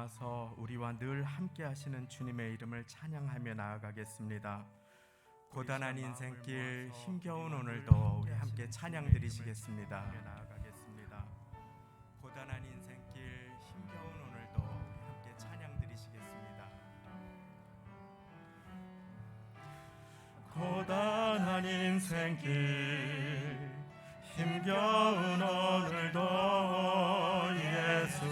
모아서 우리와 늘 함께 하시는 주님의 이름을 찬양하며 나아가겠습니다. 고단한 인생길, 힘겨운 오늘도 우리 함께 찬양 드리시겠습니다. 고단한 인생길, 힘겨운 오늘도 우리 함께 찬양 드리시겠습니다. 고단한 인생길, 힘겨운 오늘도 예수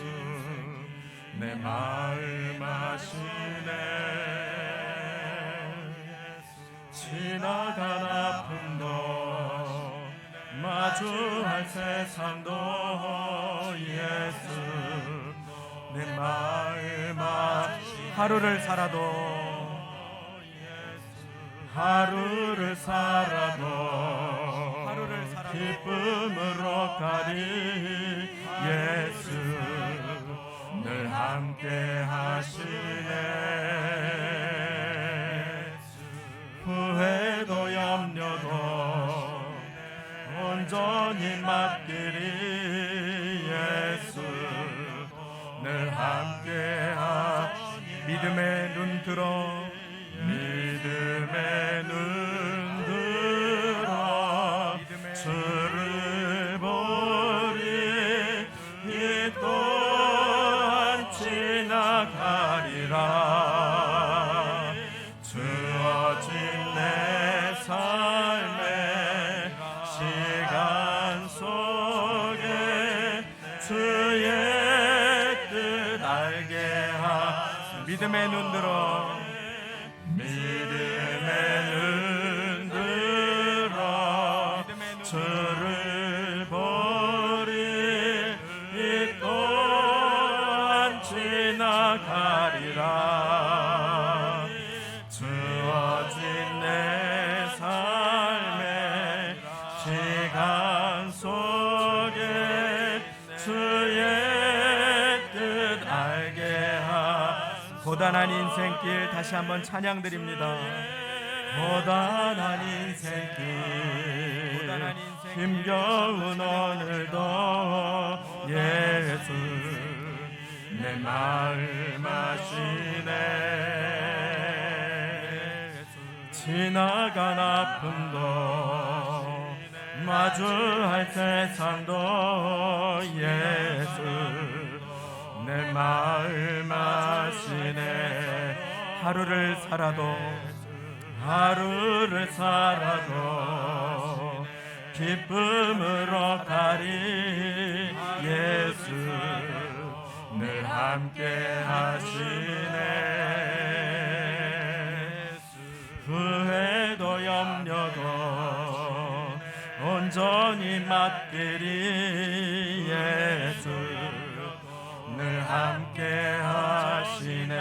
내 마음 아시네. 지나간 아픔도 마주할 세상도 예수 내 마음 아시네. 하루를 살아도 기쁨으로 가리 예수 늘 함께 하시네. 후회도 염려도 온전히 맡기리 예수 늘 함께 하시네. 믿음의 눈 들어 주를 보리 이 또한 지나가리라. 주어진 내 삶의 시간 속에 주의 뜻 알게 하소서. 믿음의 눈 들어 주를 보리 이 또한 지나가리라. 주어진 내 삶의 시간 속에 주의 뜻 알게 하소서. 고단한 인생길 다시 한번 찬양 드립니다. 고단한 인생길, 힘겨운 오늘도 예수 내 마음 아시네. 지나간 아픔도 마주할 세상도 예수 내 마음 아시네. 하루를 살아도 기쁨으로 가리 예수 늘 함께 하시네. 후회도 염려도 온전히 맡기리 예수 늘 함께 하시네.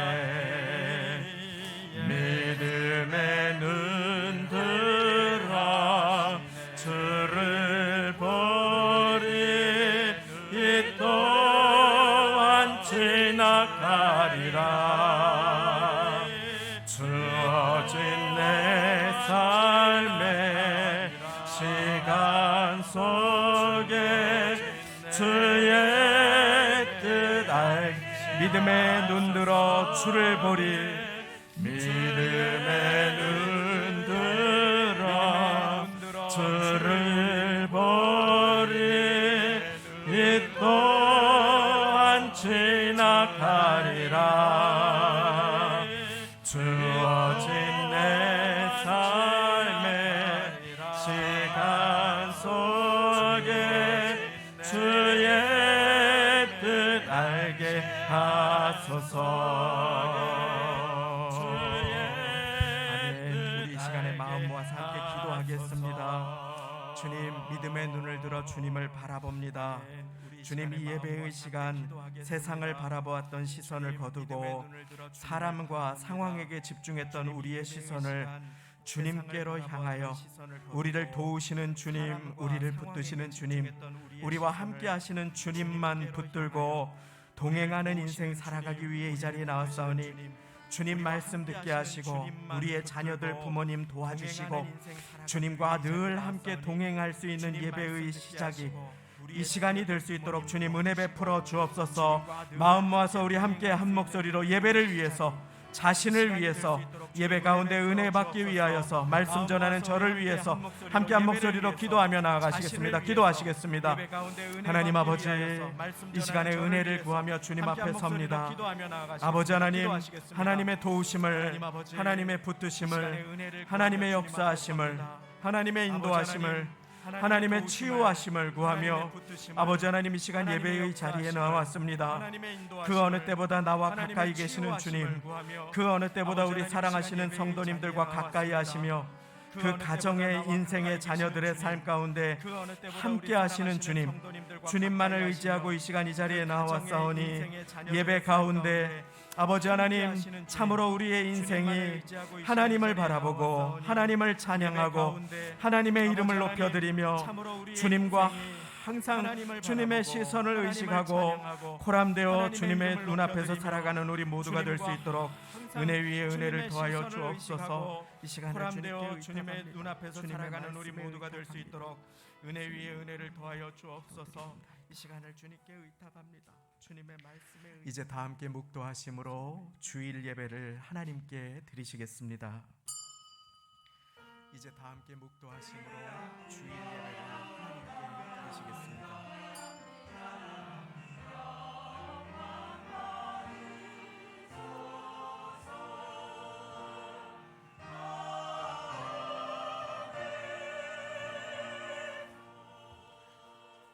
믿음의 눈 들어 주를 보리 이 또한 지나가리라. 주어진 내 삶의 시간 속에 주의 뜻 알게. 믿음의 눈 들어 주를 보리. 믿음의 눈 들어 주를 보리 이 또한 지나가리라. 주어진 내 삶의 시간 속에 주의 뜻 알게 하소서. 기도하겠습니다. 주님, 믿음의 눈을 들어 주님을 바라봅니다. 주님, 이 예배의 시간 세상을 바라보았던 시선을 거두고 사람과 상황에게 집중했던 우리의 시선을 주님께로 향하여 우리를 도우시는 주님, 우리를 붙드시는 주님, 우리와 함께 하시는 주님만 붙들고 동행하는 인생 살아가기 위해 이 자리에 나왔사오니 주님 말씀 듣게 하시고 우리의 자녀들 부모님 도와주시고 주님과 늘 함께 동행할 수 있는 예배의 시작이 이 시간이 될 수 있도록 주님 은혜 베풀어 주옵소서. 마음 모아서 우리 함께 한 목소리로 예배를 위해서, 자신을 위해서, 예배 가운데 은혜 받기 위하여서, 말씀 전하는 저를 위해서 함께 한 목소리로 기도하며 나아가시겠습니다. 기도하시겠습니다. 하나님 아버지, 이 시간에 은혜를 구하며 주님 앞에 섭니다. 아버지 하나님, 하나님의 도우심을, 하나님의 붙드심을, 하나님의 역사하심을, 하나님의 인도하심을, 하나님의 치유하심을 구하며 아버지 하나님, 이 시간 예배의 자리에 나왔습니다. 그 어느 때보다 나와 가까이 계시는 주님, 그 어느 때보다 우리 사랑하시는 성도님들과 가까이 하시며 그 가정의 인생의 자녀들의 삶 가운데 함께 하시는 주님, 주님만을 의지하고 이 시간 이 자리에 나왔사오니 예배 가운데 아버지 하나님, 참으로 우리의 인생이 하나님을 바라보고 하나님을 찬양하고 하나님의 이름을 높여드리며 주님과 항상 주님의 시선을 의식하고 코람되어 주님의 눈앞에서 살아가는 우리 모두가 될 수 있도록 은혜 위에 은혜를 더하여 주옵소서. 이 시간에 주님의 눈앞에서 살아가는 우리 모두가 될 수 있도록 은혜 위에 은혜를 더하여 주옵소서. 이 시간을 주님께 의탁합니다. 주님의 말씀에 이제 다 함께 묵도하심으로 주일 예배를 하나님께 드리시겠습니다. 이제 다 함께 묵도하심으로 주일 예배를 하나님께 드리시겠습니다.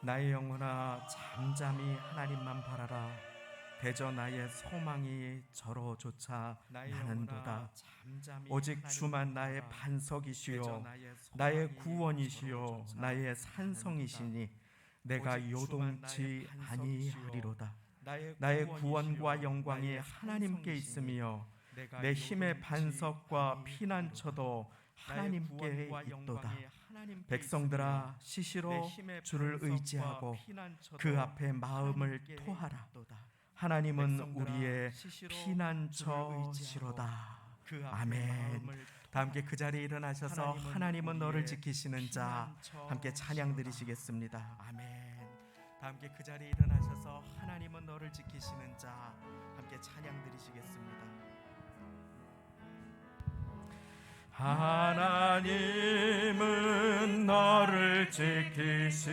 나의 영혼아, 잠잠히 하나님만 바라라. 대저 나의 소망이 저로조차 나는도다. 오직 주만 나의 반석이시요 나의 구원이시요 나의 산성이시니 내가 요동치 아니하리로다. 나의 구원과 영광이 하나님께 있으며 내 힘의 반석과 피난처도 하나님께 있도다. 백성들아, 시시로 주를 의지하고 그 앞에 마음을 토하라. 하나님은 우리의 피난처시로다. 아멘. 다 함께 그 자리에 일어나셔서 하나님은 너를 지키시는 자 함께 찬양 드리시겠습니다. 아멘. 다 함께 그 자리에 일어나셔서 하나님은 너를 지키시는 자 함께 찬양 드리시겠습니다. 하나님은 너를 지키시는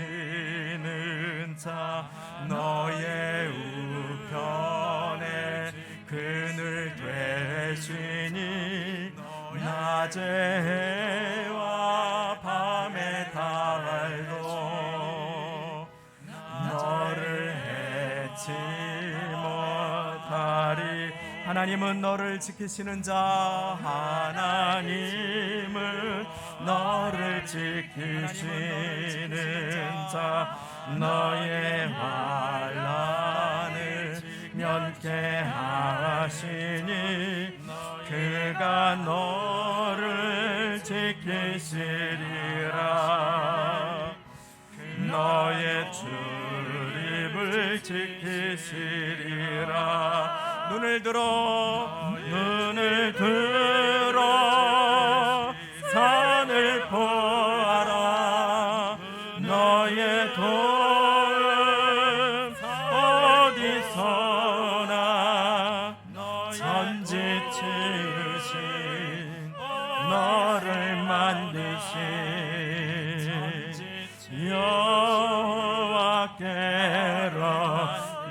자, 너의 우편에 그늘 되시니 낮의 해와 밤의 달도 너를 해치 못하리. 하나님은 너를 지키시는 자, 하나님은 너를 지키시는 자, 너의 환난을 면케하시니 그가 너를 지키시리라. 너의 출입을 지키시리라. 눈을 들어 산을 보아라. 너의 도움 어디서나 천지 지으신 너를 만드신 여호와께로.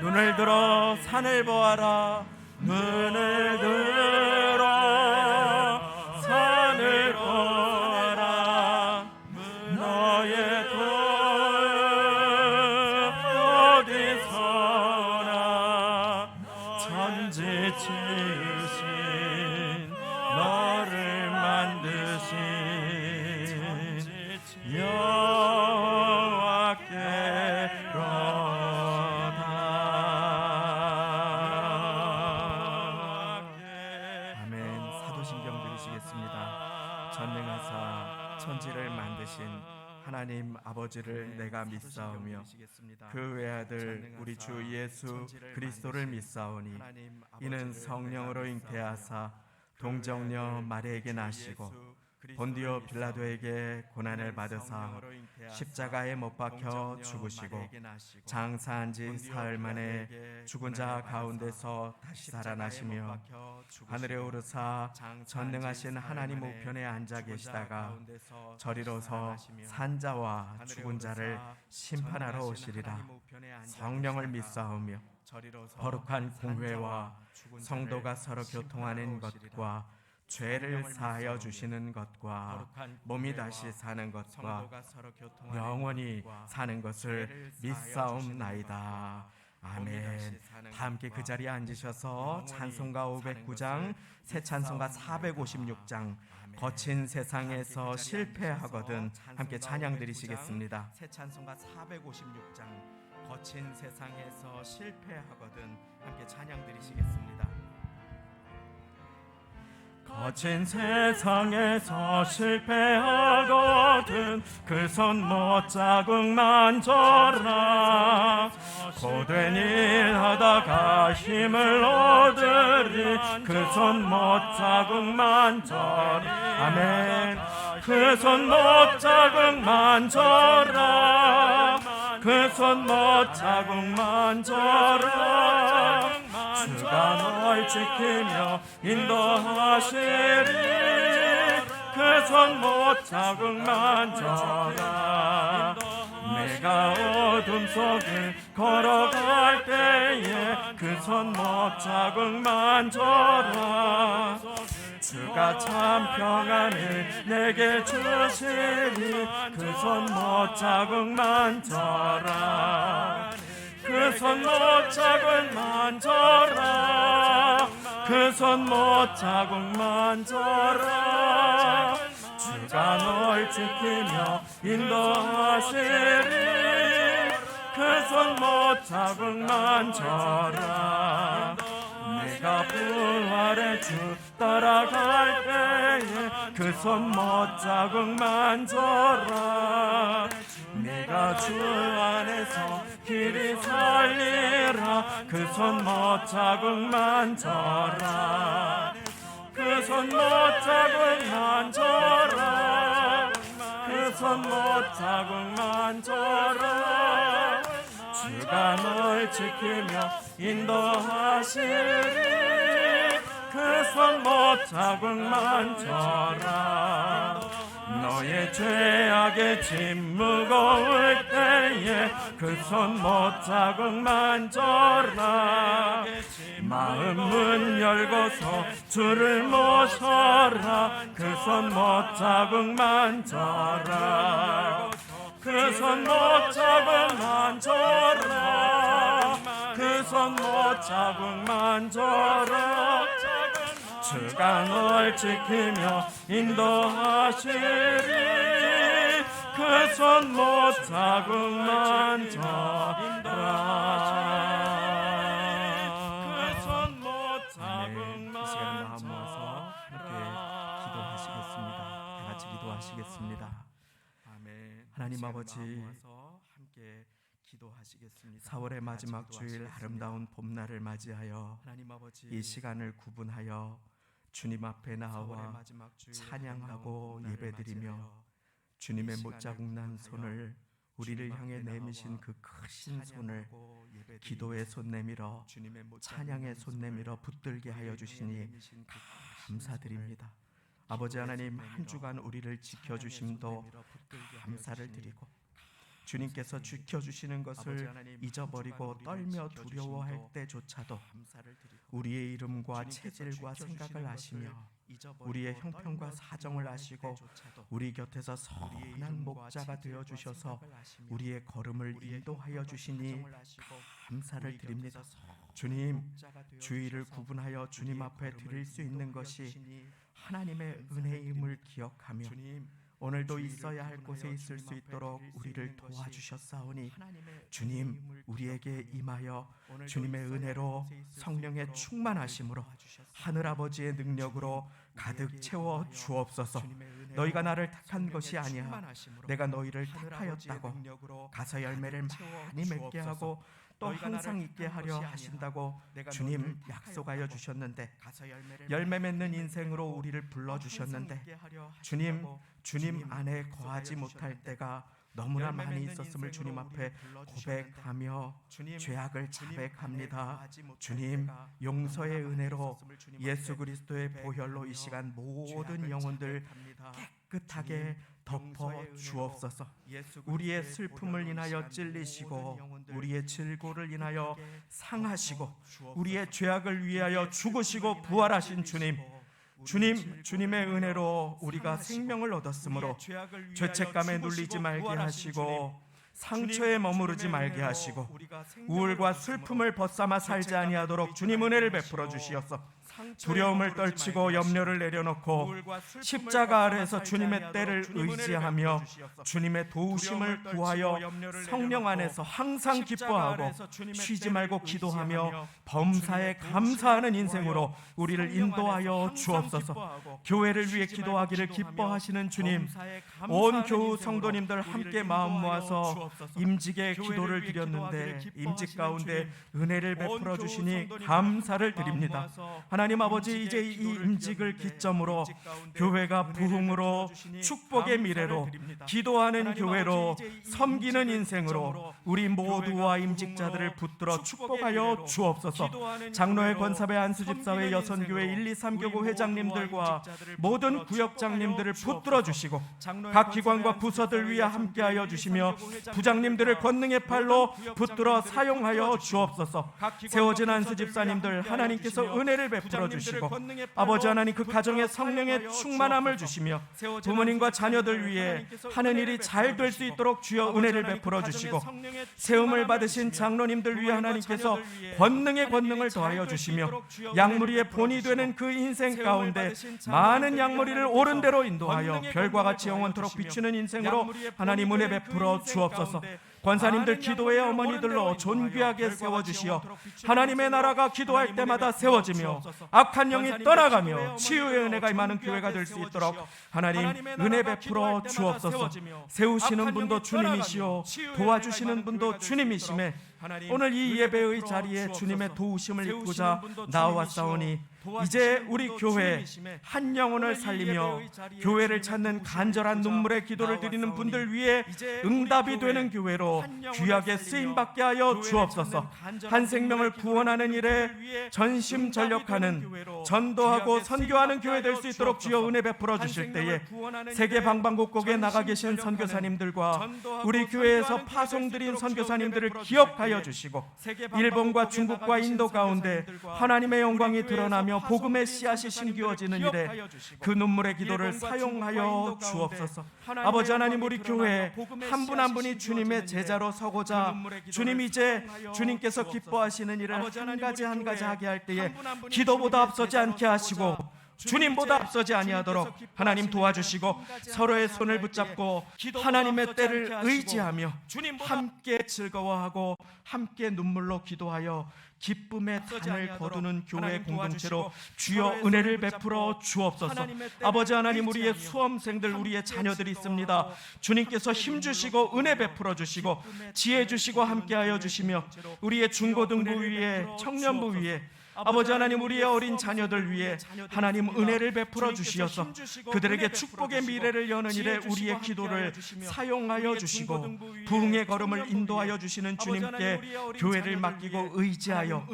눈을 들어 산을 보아라. 눈을 들어 산을 보아라. 너의 도움 어디서나 천지 지으신 너를 만드신 전능하사 천지를 만드신 하나님 아버지를 내가 믿사오며 그 외아들 우리 주 예수 그리스도를 믿사오니 이는 성령으로 잉태하사 동정녀 마리아에게 나시고 본디오 빌라도에게 고난을 받으사 십자가에 못 박혀 죽으시고 장사한 지 사흘 만에 죽은 자 가운데서 다시 살아나시며 하늘에 오르사 전능하신 하나님 우편에 앉아 계시다가 저리로서 산자와 죽은 자를 심판하러 오시리라. 성령을 믿사오며 거룩한 공회와 성도가 서로 교통하는 것과 죄를 사하여 주시는 것과 몸이 다시 사는 것과 영원히 사는 것을 믿사옵나이다. 아멘. 다 함께 그 자리에 앉으셔서 찬송가 509장, 새 찬송가 456장 거친 세상에서 실패하거든 함께 찬양 드리시겠습니다. 새 찬송가 456장 거친 세상에서 실패하거든 함께 찬양 드리시겠습니다. 거친 세상에서 실패하거든 그 손 못 자국만 져라. 고된 일 하다가 힘을 얻으리 그 손 못 자국만 져라. 아멘. 그 손 못 자국만 져라. 그 손 못 자국만 져라. 주가 널 지키며 인도하시리. 그 손 못 자국만 져라. 내가 어둠 속을 걸어갈 때에 그 손 못 자국만 져라. 주가 참 평안을 내게 주시니 그 손 못 자국만 져라. 그 손 못 자국만 져라. 그 손 못 자국만 져라. 주가 널 지키며 인도하시리. 그 손 못 자국만 져라. 내가 부활의 주 따라갈 때에 그 손 못 자국만 져라. 내가 주 안에서 길이 살리라. 그 손 못 자국만 져라. 그 손 못 자국만 져라. 그 손 못 자국만 져라. 주가 널 지키며 인도하시리. 그 손 못 자국만 져라. 너의 죄악의 짐 무거울 때에 그 손 못 자국만 져라. 마음 문 열고서 주를 모셔라. 그 손 못 자국만 져라. 그 손 못 자국만 져라. 그 손 못 자국만 져라. 주가 널 지키며 인도하시리. 그 손 못 자국만 져라. 그 손 못 자국만 져라. 이 시간에 마음 모아서 함께 기도하시겠습니다. 다 같이 기도하시겠습니다. 하나님 아버지, 4월의 마지막 주일 아름다운 봄날을 맞이하여 이 시간을 구분하여 주님 앞에 나와 찬양하고 예배드리며 주님의 못자국난 손을 우리를 향해 내미신 그 크신 손을 기도의 손 내밀어 찬양의 손 내밀어 붙들게 하여 주시니 감사드립니다. 아버지 하나님, 한 주간 우리를 지켜주심도 감사를 드리고 주님께서 지켜주시는 것을 잊어버리고 떨며 두려워할 때조차도 우리의 이름과 체질과 생각을 아시며 우리의 형편과 사정을 아시고 우리 곁에서 선한 목자가 되어주셔서 우리의 걸음을 인도하여 주시니 감사를 드립니다. 주님, 주일을 구분하여 주님 앞에 드릴 수 있는 것이 하나님의 은혜임을 기억하며 오늘도 있어야 할 곳에 있을 수 있도록 우리를 도와주셨사오니 주님, 우리에게 임하여 주님의 은혜로 성령의 충만하심으로 하늘아버지의 능력으로 가득 채워 주옵소서. 너희가 나를 택한 것이 아니야 내가 너희를 택하였다고 가서 열매를 많이 맺게 하고 또 항상 있게 하려 하신다고 주님 약속하여 주셨는데, 열매 맺는 인생으로 우리를 불러주셨는데, 주님 안에 거하지 못할 때가 너무나 많이 있었음을 주님 앞에 고백하며 죄악을 자백합니다. 주님, 용서의 은혜로 예수 그리스도의 보혈로 이 시간 모든 영혼들 깨끗하게 덮어 주옵소서. 우리의 슬픔을 인하여 찔리시고 우리의 질고를 인하여 상하시고 우리의 죄악을 위하여 죽으시고 부활하신 주님의 은혜로 우리가 생명을 얻었으므로 죄책감에 눌리지 말게 하시고 상처에 머무르지 말게 하시고 우울과 슬픔을 벗삼아 살지 아니하도록 주님 은혜를 베풀어 주시옵소서. 두려움을 떨치고 염려를 내려놓고 십자가 아래에서 주님의 때를 의지하며 주님의 도우심을 구하여 성령 안에서 항상 기뻐하고 쉬지 말고 기도하며 범사에 감사하는 인생으로 우리를 인도하여 주옵소서. 교회를 위해 기도하기를 기뻐하시는 주님, 온 교우 성도님들 함께 마음 모아서 임직의 기도를 드렸는데 임직 가운데 은혜를 베풀어 주시니 감사를 드립니다. 하나님 아버지, 이제 이 임직을 기점으로 교회가 부흥으로 축복의 미래로 기도하는 교회로 섬기는 인생으로 우리 모두와 임직자들을 붙들어 축복하여 주옵소서. 장로회, 권사회, 안수집사회, 여선교회 1, 2, 3교구 회장님들과 모든 구역장님들을 붙들어 주시고 각 기관과 부서들 위해 함께하여 주시며 부장님들을 권능의 팔로 붙들어 사용하여 주옵소서. 세워진 안수집사님들 하나님께서 은혜를 베풀어 주시고 아버지 하나님, 그 가정에 성령의 충만함을 주시며 부모님과 자녀들 위해 하는 일이 잘 될 수 있도록 주여 은혜를 베풀어 주시고 세움을 받으신 장로님들 위해 하나님께서 권능을 더하여 주시며 약물이의 본이 되는 그 인생 가운데 많은 약물이를 옳은 대로 인도하여 별과 같이 영원토록 비추는 인생으로 하나님 은혜 베풀어 주옵소서. 권사님들 기도의 어머니들로 존귀하게 세워주시어 하나님의 나라가 기도할 때마다 세워지며 악한 영이 떠나가며 치유의 은혜가 임하는 교회가 될 수 있도록 하나님 은혜 베풀어 주옵소서. 세우시는 분도 주님이시오 도와주시는 분도 주님이시매 오늘 이 예배의 자리에 주님의 도우심을 입고자 나와싸우니 이제 우리 교회 한 영혼을 살리며 교회를 찾는 간절한 눈물의 기도를 드리는 분들 위해 응답이 되는 교회로 귀하게 쓰임받게 하여 주옵소서. 한 생명을 구원하는 일에 전심전력하는 전도하고 선교하는 교회 될 수 있도록 주여 은혜 베풀어 주실 때에 세계 방방곡곡에 나가 계신 선교사님들과 우리 교회에서 파송드린 선교사님들을 기억하여 주시고 일본과 중국과 인도 가운데 하나님의 영광이 드러나며 복음의 씨앗이 심기어지는 일에 그 눈물의 기도를 사용하여 주옵소서. 아버지 하나님, 우리 교회 한 분 한 분이 주님의 제자로 서고자 주님, 이제 주님께서 기뻐하시는 일을 한 가지 하게 할 때에 기도보다 앞서지 않게 하시고 주님보다 앞서지 아니하도록 하나님 도와주시고 서로의 손을 붙잡고 하나님의 때를 의지하며 함께 즐거워하고 함께 눈물로 기도하여 기쁨의 산을 거두는 교회 공동체로 주여 은혜를 베풀어 주옵소서. 아버지 하나님, 우리의 수험생들, 우리의 자녀들이 있습니다. 주님께서 힘주시고 은혜 베풀어 주시고 지혜 주시고 함께하여 주시며 우리의 중고등부 위에 청년부 위에 아버지 하나님, 우리의 어린 자녀들 위해 하나님 은혜를 베풀어 주시어서 그들에게 축복의 미래를 여는 일에 우리의 기도를 사용하여 주시고 부흥의 걸음을 인도하여 주시는 주님께 교회를 맡기고 의지하여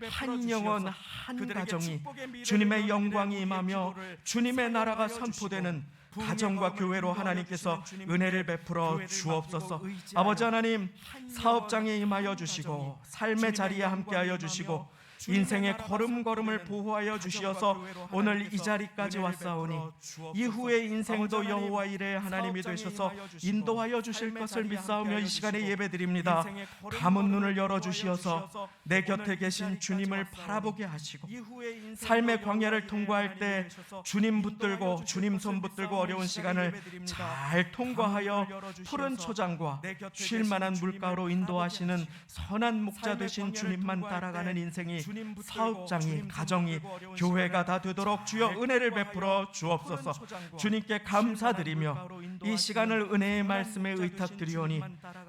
한 영혼 한 가정이 주님의 영광이 임하며 주님의 나라가 선포되는 가정과 교회로 하나님께서 은혜를 베풀어 주옵소서. 아버지 하나님, 사업장에 임하여 주시고 삶의 자리에 함께하여 주시고 인생의 걸음걸음을 보호하여 주시어서 오늘 이 자리까지 왔사오니 이후의 인생도 여호와 이레 하나님이 되셔서 인도하여 주실 것을 믿사오며 이 시간에 예배드립니다. 감은 눈을 열어주시어서 내 곁에 계신 주님을 바라보게 하시고 삶의 광야를 통과할 때 주님 붙들고 주님 손 붙들고 어려운 시간을 잘 통과하여 푸른 초장과 쉴만한 물가로 인도하시는 선한 목자 되신 주님만 따라가는 인생이 사업장이, 가정이, 교회가 다 되도록 주여 은혜를 베풀어 주옵소서. 주님께 감사드리며 이 시간을 은혜의 말씀에 의탁드리오니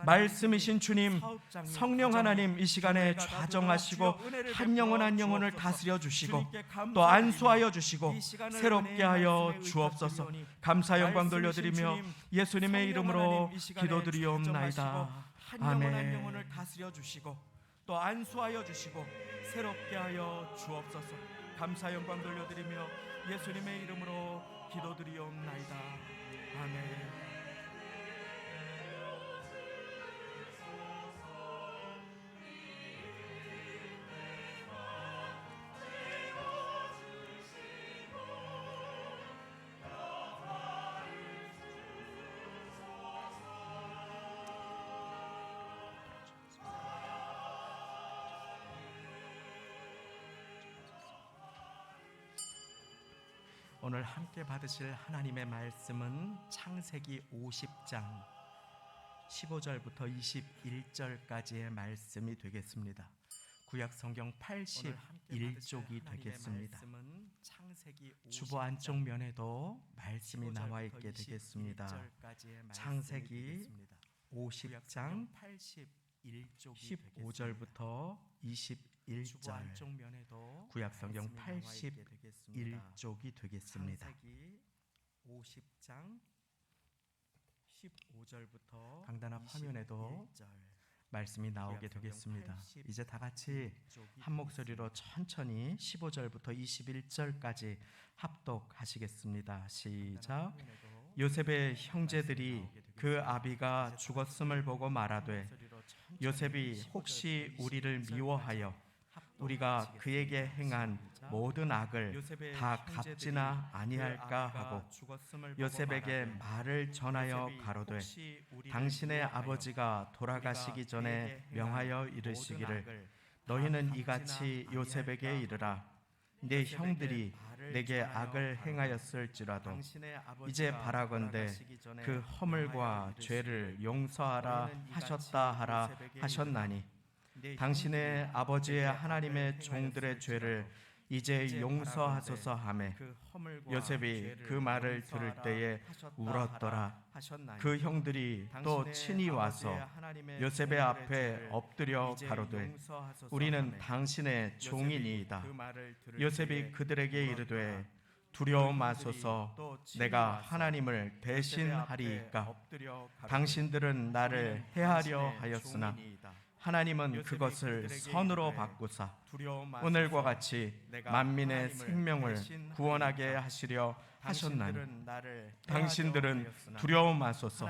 말씀이신 주님, 성령 하나님 이 시간에 좌정하시고 한 영혼 한 영혼을 다스려 주시고 또 안수하여 주시고 새롭게 하여 주옵소서. 감사 영광 돌려드리며 예수님의 이름으로 기도드리옵나이다. 아멘. 다스려 주시고 또 안수하여 주시고 새롭게 하여 주옵소서. 감사 영광 돌려드리며 예수님의 이름으로 기도드리옵나이다. 아멘. 오늘 함께 받으실 하나님의 말씀은 창세기 50장 15절부터 21절까지의 말씀이 되겠습니다. 구약 성경 81쪽이 되겠습니다. 주보 안쪽 면에도 말씀이 나와 있게 되겠습니다. 창세기 50장 15절부터 21절, 구약 성경 81쪽이 되겠습니다. 50장 15절부터 강단 앞 화면에도 말씀이 나오게 되겠습니다. 이제 다 같이 한 목소리로 천천히 15절부터 21절까지 합독하시겠습니다. 시작. 요셉의 형제들이 그 아비가 죽었음을 보고 말하되 요셉이 혹시 우리를 미워하여 우리가 그에게 행한 모든 악을 다 갚지나 아니할까 하고 요셉에게 말을 전하여 가로되 당신의 아버지가 돌아가시기 전에 명하여 이르시기를 너희는 이같이 요셉에게 이르라. 내 형들이 내게 악을 행하였을지라도 이제 바라건대 그 허물과 죄를 용서하라 하셨다 하라 하셨나니 당신의 아버지의 하나님의 종들의 죄를 이제 용서하소서 하매 요셉이 그 말을 들을 때에 울었더라. 그 형들이 또 친히 와서 요셉의 앞에 엎드려 가로되 우리는 당신의 종이니이다. 요셉이 그들에게 이르되 두려워 마소서. 내가 하나님을 대신하리이까. 당신들은 나를 해하려 하였으나 하나님은 그것을 선으로 바꾸사 오늘과 같이 만민의 생명을 구원하게 하시려 하셨나니 당신들은 두려워 마소서.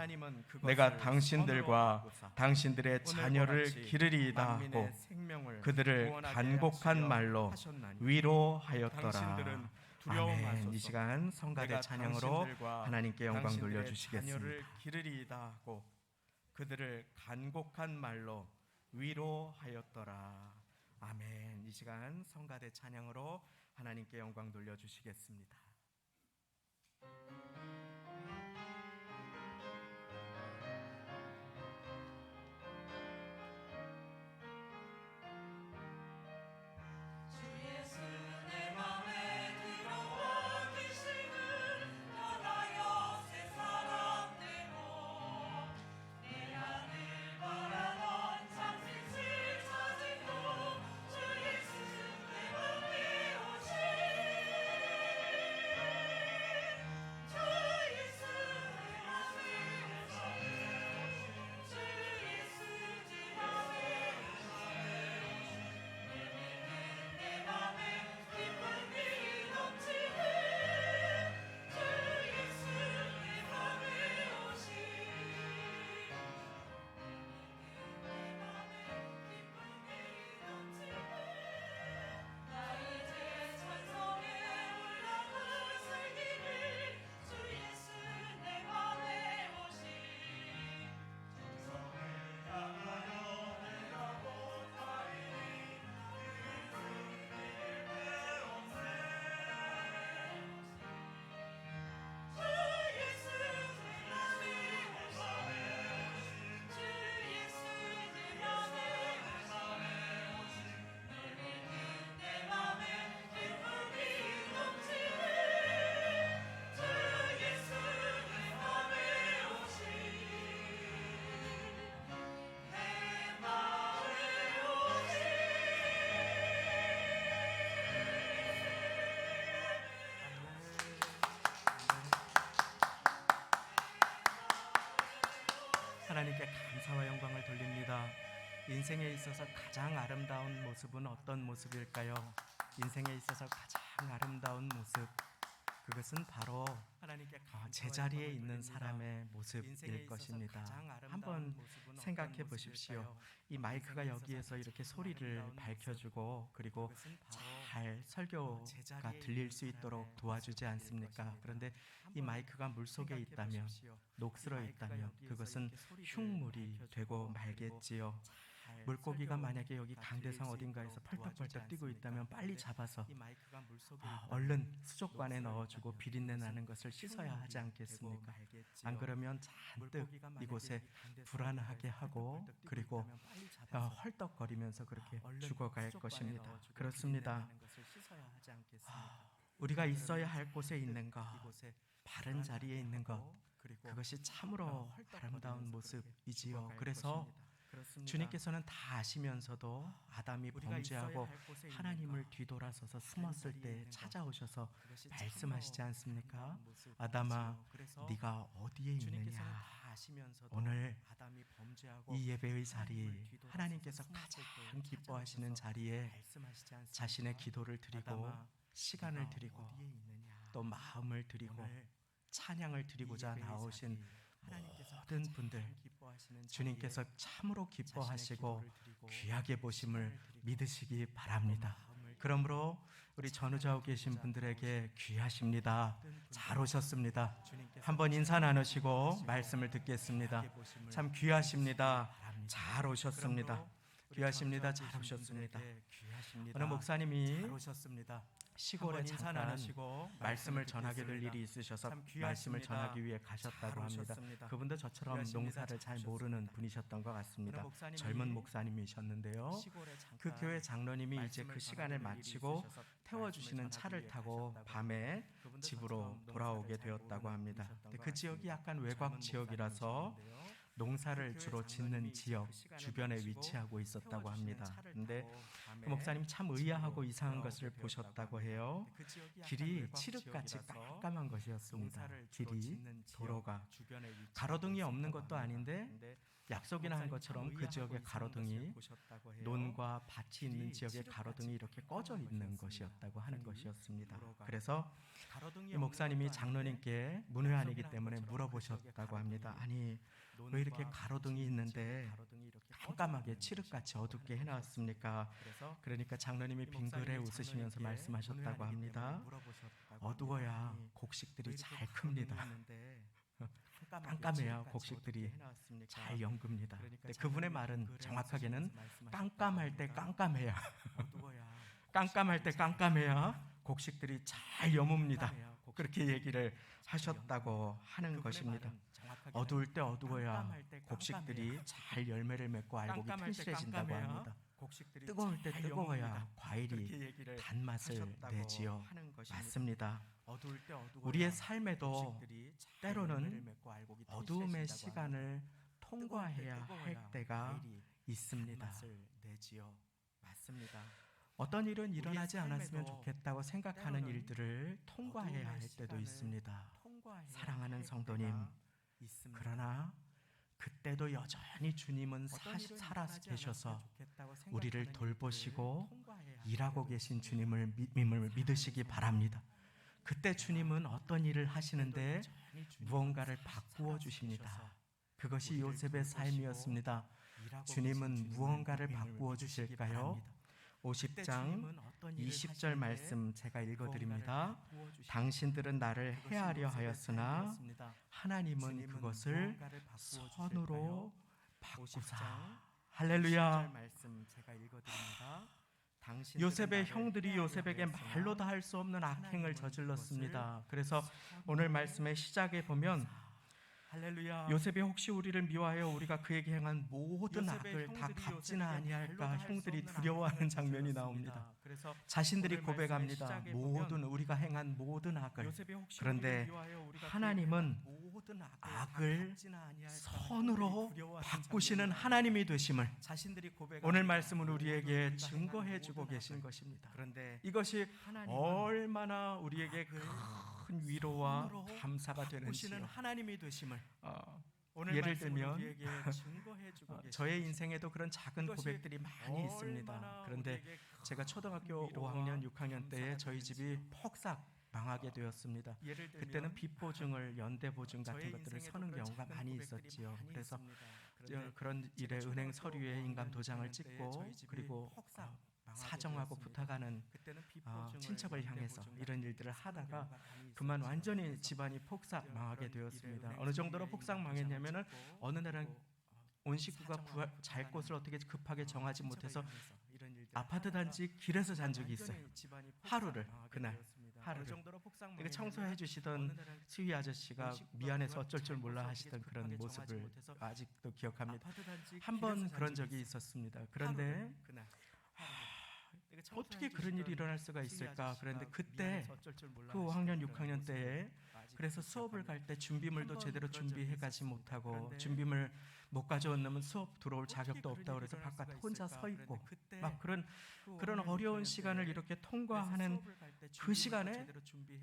내가 당신들과 당신들의 자녀를 기르리이다 하고 그들을 간곡한 말로 위로하였더라. 아멘. 이 시간 성가대 찬양으로 하나님께 영광 돌려주시겠습니다. 그들을 간곡한 말로 위로하였더라. 아멘. 이 시간 성가대 찬양으로 하나님께 영광 돌려주시겠습니다. 인생에 있어서 가장 아름다운 모습은 어떤 모습일까요? 인생에 있어서 가장 아름다운 모습, 그것은 바로 제자리에 있는 사람의 모습일 것입니다. 한번 생각해 보십시오. 이 마이크가 여기에서 이렇게 소리를 밝혀주고 그리고 잘 설교가 들릴 수 있도록 도와주지 않습니까? 그런데 이 마이크가 물속에 있다면, 녹슬어 있다면 그것은 흉물이 되고 말겠지요. 물고기가 만약에 여기 강대상 어딘가에서 펄떡펄떡 뛰고 있다면 빨리 잡아서 얼른 수족관에 넣어주고 비린내 나는 것을 씻어야 하지 않겠습니까? 안 그러면 잔뜩 이곳에 불안하게 하고 그리고 헐떡거리면서 그렇게 죽어갈 것입니다. 그렇습니다. 우리가 있어야 할 곳에 있는 것, 바른 자리에 있는 것, 그것이 참으로 아름다운 모습이지요. 그래서 주님께서는 다 아시면서도 아담이 범죄하고 하나님을 뒤돌아서서 숨었을 때 찾아오셔서 말씀하시지 않습니까? 아담아, 네가 어디에 있느냐? 오늘 이 예배의 자리, 하나님께서 가장 기뻐하시는 자리에 자신의 기도를 드리고 시간을 드리고 또 마음을 드리고 찬양을 드리고자 나오신 모든 분들, 주님께서 참으로 기뻐하시고 귀하게 보심을 믿으시기 바랍니다. 그러므로 우리 전우좌우 계신 분들에게 귀하십니다. 잘 오셨습니다. 한번 인사 나누시고 말씀을 듣겠습니다. 참 귀하십니다. 잘 오셨습니다. 귀하십니다. 잘 오셨습니다. 어느 목사님이 시골에 잠깐 말씀을 전하게 될 일이 있으셔서 말씀을 전하기 위해 가셨다고 합니다. 그분도 저처럼 농사를 잘 모르는 분이셨던 것 같습니다. 젊은 목사님이셨는데요. 그 교회 장로님이 이제 그 시간을 마치고 태워주시는 차를 타고 밤에 집으로 돌아오게 되었다고 합니다. 그 지역이 약간 외곽 지역이라서 농사를 주로 짓는 지역 주변에 위치하고 있었다고 합니다. 근데 그 목사님 참 의아하고 이상한 것을 보셨다고 해요. 길이 칠흑같이 깜깜한 것이었습니다. 길이, 도로가 가로등이 없는 것도 아닌데 약속이나 한 것처럼 그 지역의 가로등이, 논과 밭이 있는 지역의 가로등이 이렇게 꺼져 있는 것이었다고 하는 것이었습니다. 그래서 이 목사님이 장로님께 문외한이기 때문에 물어보셨다고 합니다. 아니, 왜 이렇게 가로등이 있는데 깜깜하게 칠흑같이 어둡게 해놨습니까? 그러니까 장로님이 빙그레 웃으시면서 말씀하셨다고 합니다. 어두워야 곡식들이 잘 큽니다. 깜깜해야 곡식들이 잘 연급니다. 그분의 말은 정확하게는 깜깜할 때 깜깜해야 깜깜할 때 깜깜해야 곡식들이 잘 여뭅니다. 그렇게 얘기를 하셨다고 하는 것입니다. 어두울 때 어두워야 곡식들이 잘 열매를 맺고 알곡이 튼실해진다고 합니다. 뜨거울 때 뜨거워야 과일이 단맛을 내지요. 맞습니다. 우리의 삶에도 때로는 어두움의 시간을 통과해야 할 때가 있습니다. 어떤 일은 일어나지 않았으면 좋겠다고 생각하는 일들을 통과해야 할 때도 있습니다. 사랑하는 성도님, 그러나 그때도 여전히 주님은 살아 계셔서 우리를 돌보시고 일하고 계신 주님을 믿으시기 바랍니다. 그때 주님은 어떤 일을 하시는데 무언가를 바꾸어 주십니다. 그것이 요셉의 삶이었습니다. 주님은 무언가를 바꾸어 주실까요? 50장 20절 말씀 제가 읽어드립니다. 당신들은 나를 해하려 하였으나 하나님은 그것을 선으로 바꾸사. 할렐루야. 요셉의 형들이 요셉에게 말로도 할 수 없는 악행을 저질렀습니다. 그래서 오늘 말씀의 시작에 보면 요셉이 혹시 우리를 미워하여 우리가 그에게 행한 모든 악을 다 갚지는 아니할까 형들이 두려워하는 장면이 나옵니다. 자신들이 고백합니다. 모든 우리가 행한 모든 악을. 그런데 하나님은 악을 선으로 바꾸시는 하나님이 되심을 오늘 말씀은 우리에게 증거해주고 계신 것입니다. 이것이 얼마나 우리에게 큰 위로와 감사가 되는지요. 하나님이 되심을 예를 들면 저의 인생에도 그런 작은 고백들이 많이 있습니다. 그런데 제가 초등학교 5학년, 6학년 때에 저희 집이 폭삭 망하게 되었습니다. 그때는 빚보증을 연대보증 같은 것들을 서는 경우가 많이 있었지요. 그래서 그런 일에 은행 서류에 인감 도장을 찍고 그리고 사정하고 부탁하는 친척을 향해서 이런 일들을 하다가 그만 완전히 집안이 폭삭 망하게 되었습니다. 어느 정도로 폭삭 망했냐면은 어느 날은 온 식구가 잘 곳을 어떻게 급하게 정하지 못해서 아파트 단지 길에서 잔 적이 있어요. 하루를 청소해 주시던 수위 아저씨가 미안해서 어쩔 줄 몰라 하시던 그런 모습을 아직도 기억합니다. 한 번 그런 적이 있었습니다. 그런데 어떻게 그런 일이 일어날 수가 있을까? 그런데 그때 그 5학년, 6학년 때에 그래서 수업을 갈 때 준비물도 제대로 준비해 가지 못하고 준비물 못 가져온 놈은 수업 들어올 자격도 없다고 그래서 바깥 혼자 서 있고 막 그런 어려운 시간을 이렇게 통과하는 그 시간에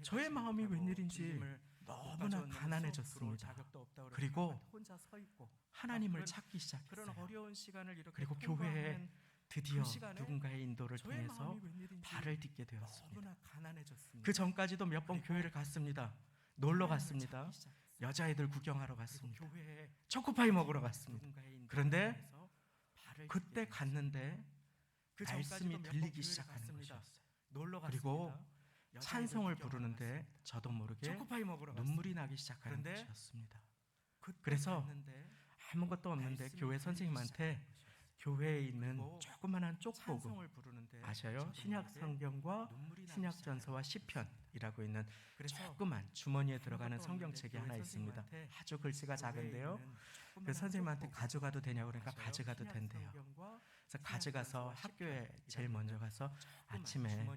저의 마음이 웬일인지 너무나 가난해졌습니다. 그리고 하나님을 찾기 시작했어요. 그리고 교회에 드디어 누군가의 인도를 통해서 발을 딛게 되었습니다. 그 전까지도 몇 번 교회를 갔습니다. 놀러 갔습니다. 여자애들 구경하러 갔습니다. 초코파이 먹으러 갔습니다. 그런데 그때 갔는데 말씀이 들리기 시작하는 것이었어요. 그리고 찬송을 부르는데 저도 모르게 눈물이 나기 시작하는 것이었습니다. 그래서 아무것도 없는데 교회 선생님한테 교회에 있는 조그만한 쪽보고 아셔요? 신약 성경과 신약 전서와 시편이라고 있는 조그만 주머니에 들어가는 성경책이 하나 있습니다. 아주 글씨가 작은데요. 그 선생님한테 가져가도 되냐고 그러니까 가져가도 된대요. 그래서 가져가서 학교에 제일 먼저 가서 아침에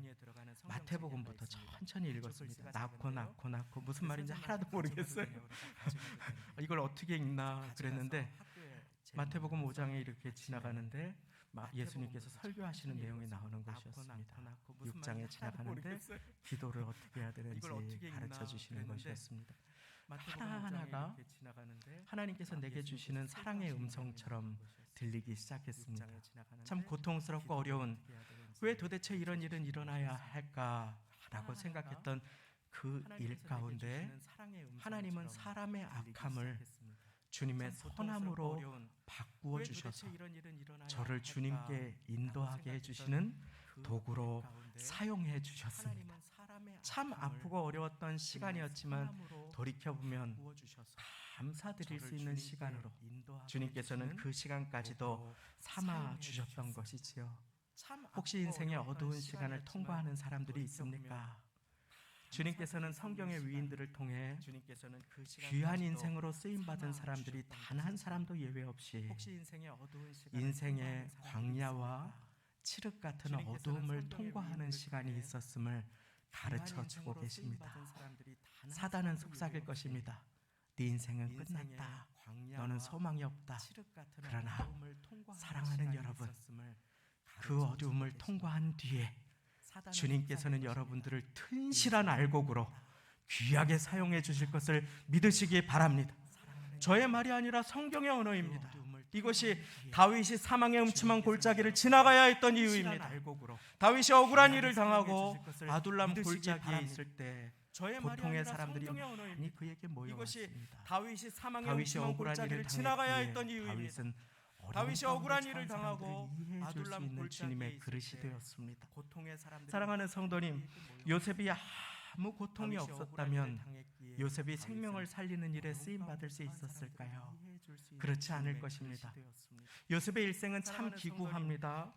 마태복음부터 천천히 읽었습니다. 낳고 무슨 말인지 하나도 모르겠어요. 이걸 어떻게 읽나 그랬는데 마태복음 5장에 이렇게 지나가는데 예수님께서 설교하시는 내용이 나오는 것이었습니다. 6장에 지나가는데 기도를 어떻게 해야 되는지 가르쳐 주시는 것이었습니다. 하나하나가 하나님께서 내게 주시는 사랑의 음성처럼 들리기 시작했습니다. 참 고통스럽고 어려운 왜 도대체 이런 일은 일어나야 할까라고 생각했던 그 일 가운데 하나님은 사람의 악함을 주님의 선함으로 바꾸어 주셔서 저를 주님께 인도하게 해주시는 도구로 사용해 주셨습니다. 참 아프고 어려웠던 시간이었지만 돌이켜보면 감사드릴 수 있는 시간으로 주님께서는 그 시간까지도 삼아 주셨던 것이지요. 혹시 인생의 어두운 시간을 통과하는 사람들이 있습니까? 주님께서는 성경의 위인들을 통해 귀한 인생으로 쓰임받은 사람들이 단 한 사람도 예외 없이 인생의 광야와 칠흑 같은 어두움을 통과하는 시간이 있었음을 가르쳐 주고 계십니다. 사단은 속삭일 것입니다. 네 인생은 끝났다. 너는 소망이 없다. 그러나 사랑하는 여러분, 그 어두움을 통과한 뒤에 주님께서는 여러분들을 튼실한 알곡으로 귀하게 사용해 주실 것을 믿으시기 바랍니다. 저의 말이 아니라 성경의 언어입니다. 이것이 다윗이 사망의 음침한 골짜기를 지나가야 했던 이유입니다. 다윗이 억울한 일을 당하고 아둘람 골짜기에 있을 때 보통의 사람들이 많이 그에게 모여왔습니다. 다윗이 억울한 일을 지나가야 했던 이유입니다. 다윗이 억울한 일을 당하고 이해해줄 수 있는 주님의 그릇이 되었습니다. 사랑하는 성도님, 요셉이 아무 고통이 없었다면 요셉이 생명을 살리는 일에 쓰임받을 수 있었을까요? 그렇지 않을 것입니다. 요셉의 일생은 참 기구합니다.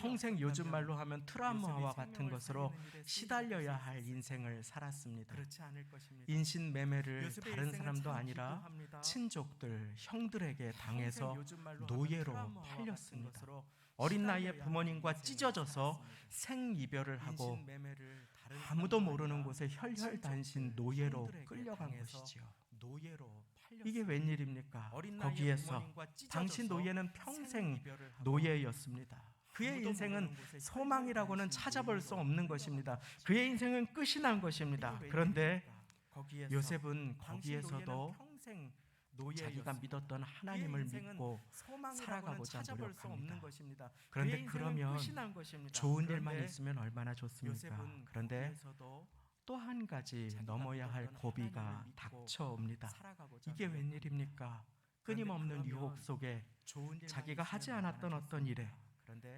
평생 요즘 말로 하면 트라우마와 같은 것으로 시달려야 할 인생을 살았습니다. 인신매매를 다른 사람도 아니라 친족들, 형들에게 당해서 노예로 팔렸습니다. 어린 나이에 부모님과 찢어져서 생이별을 하고 아무도 모르는 곳에 혈혈단신 노예로 끌려간 것이지요. 이게 웬일입니까? 거기에서 당시 노예는 평생 노예였습니다. 그의 인생은 소망이라고는 찾아볼 수 없는 것입니다. 그의 인생은 끝이 난 것입니다. 그런데 요셉은 거기에서도 자기가 믿었던 하나님을 믿고 살아가고자 노력합니다. 그런데 그러면 좋은 일만 있으면 얼마나 좋습니까? 그런데 또 한 가지 넘어야 할 고비가 닥쳐옵니다. 이게 웬일입니까? 끊임없는 유혹 속에 자기가 하지 않았던 어떤 일에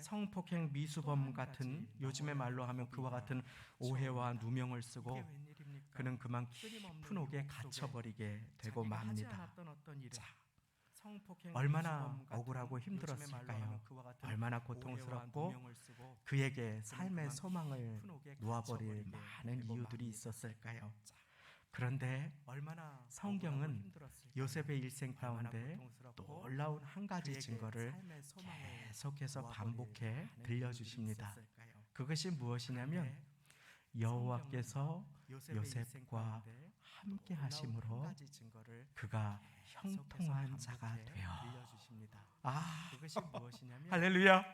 성폭행 미수범 같은, 요즘의 말로 하면 그와 같은 오해와 누명을 쓰고 그는 그만 깊은 옥에 갇혀버리게 되고 맙니다. 자, 얼마나 억울하고 힘들었을까요? 얼마나 고통스럽고 그에게 삶의 소망을 놓아버릴 많은 이유들이 있었을까요? 그런데 성경은 요셉의 일생 가운데 놀라운 한 가지 증거를 계속해서 반복해 들려주십니다. 그것이 무엇이냐면 여호와께서 요셉과 함께 하심으로 그가 형통한 자가 되어. 그것이 무엇이냐면 할렐루야.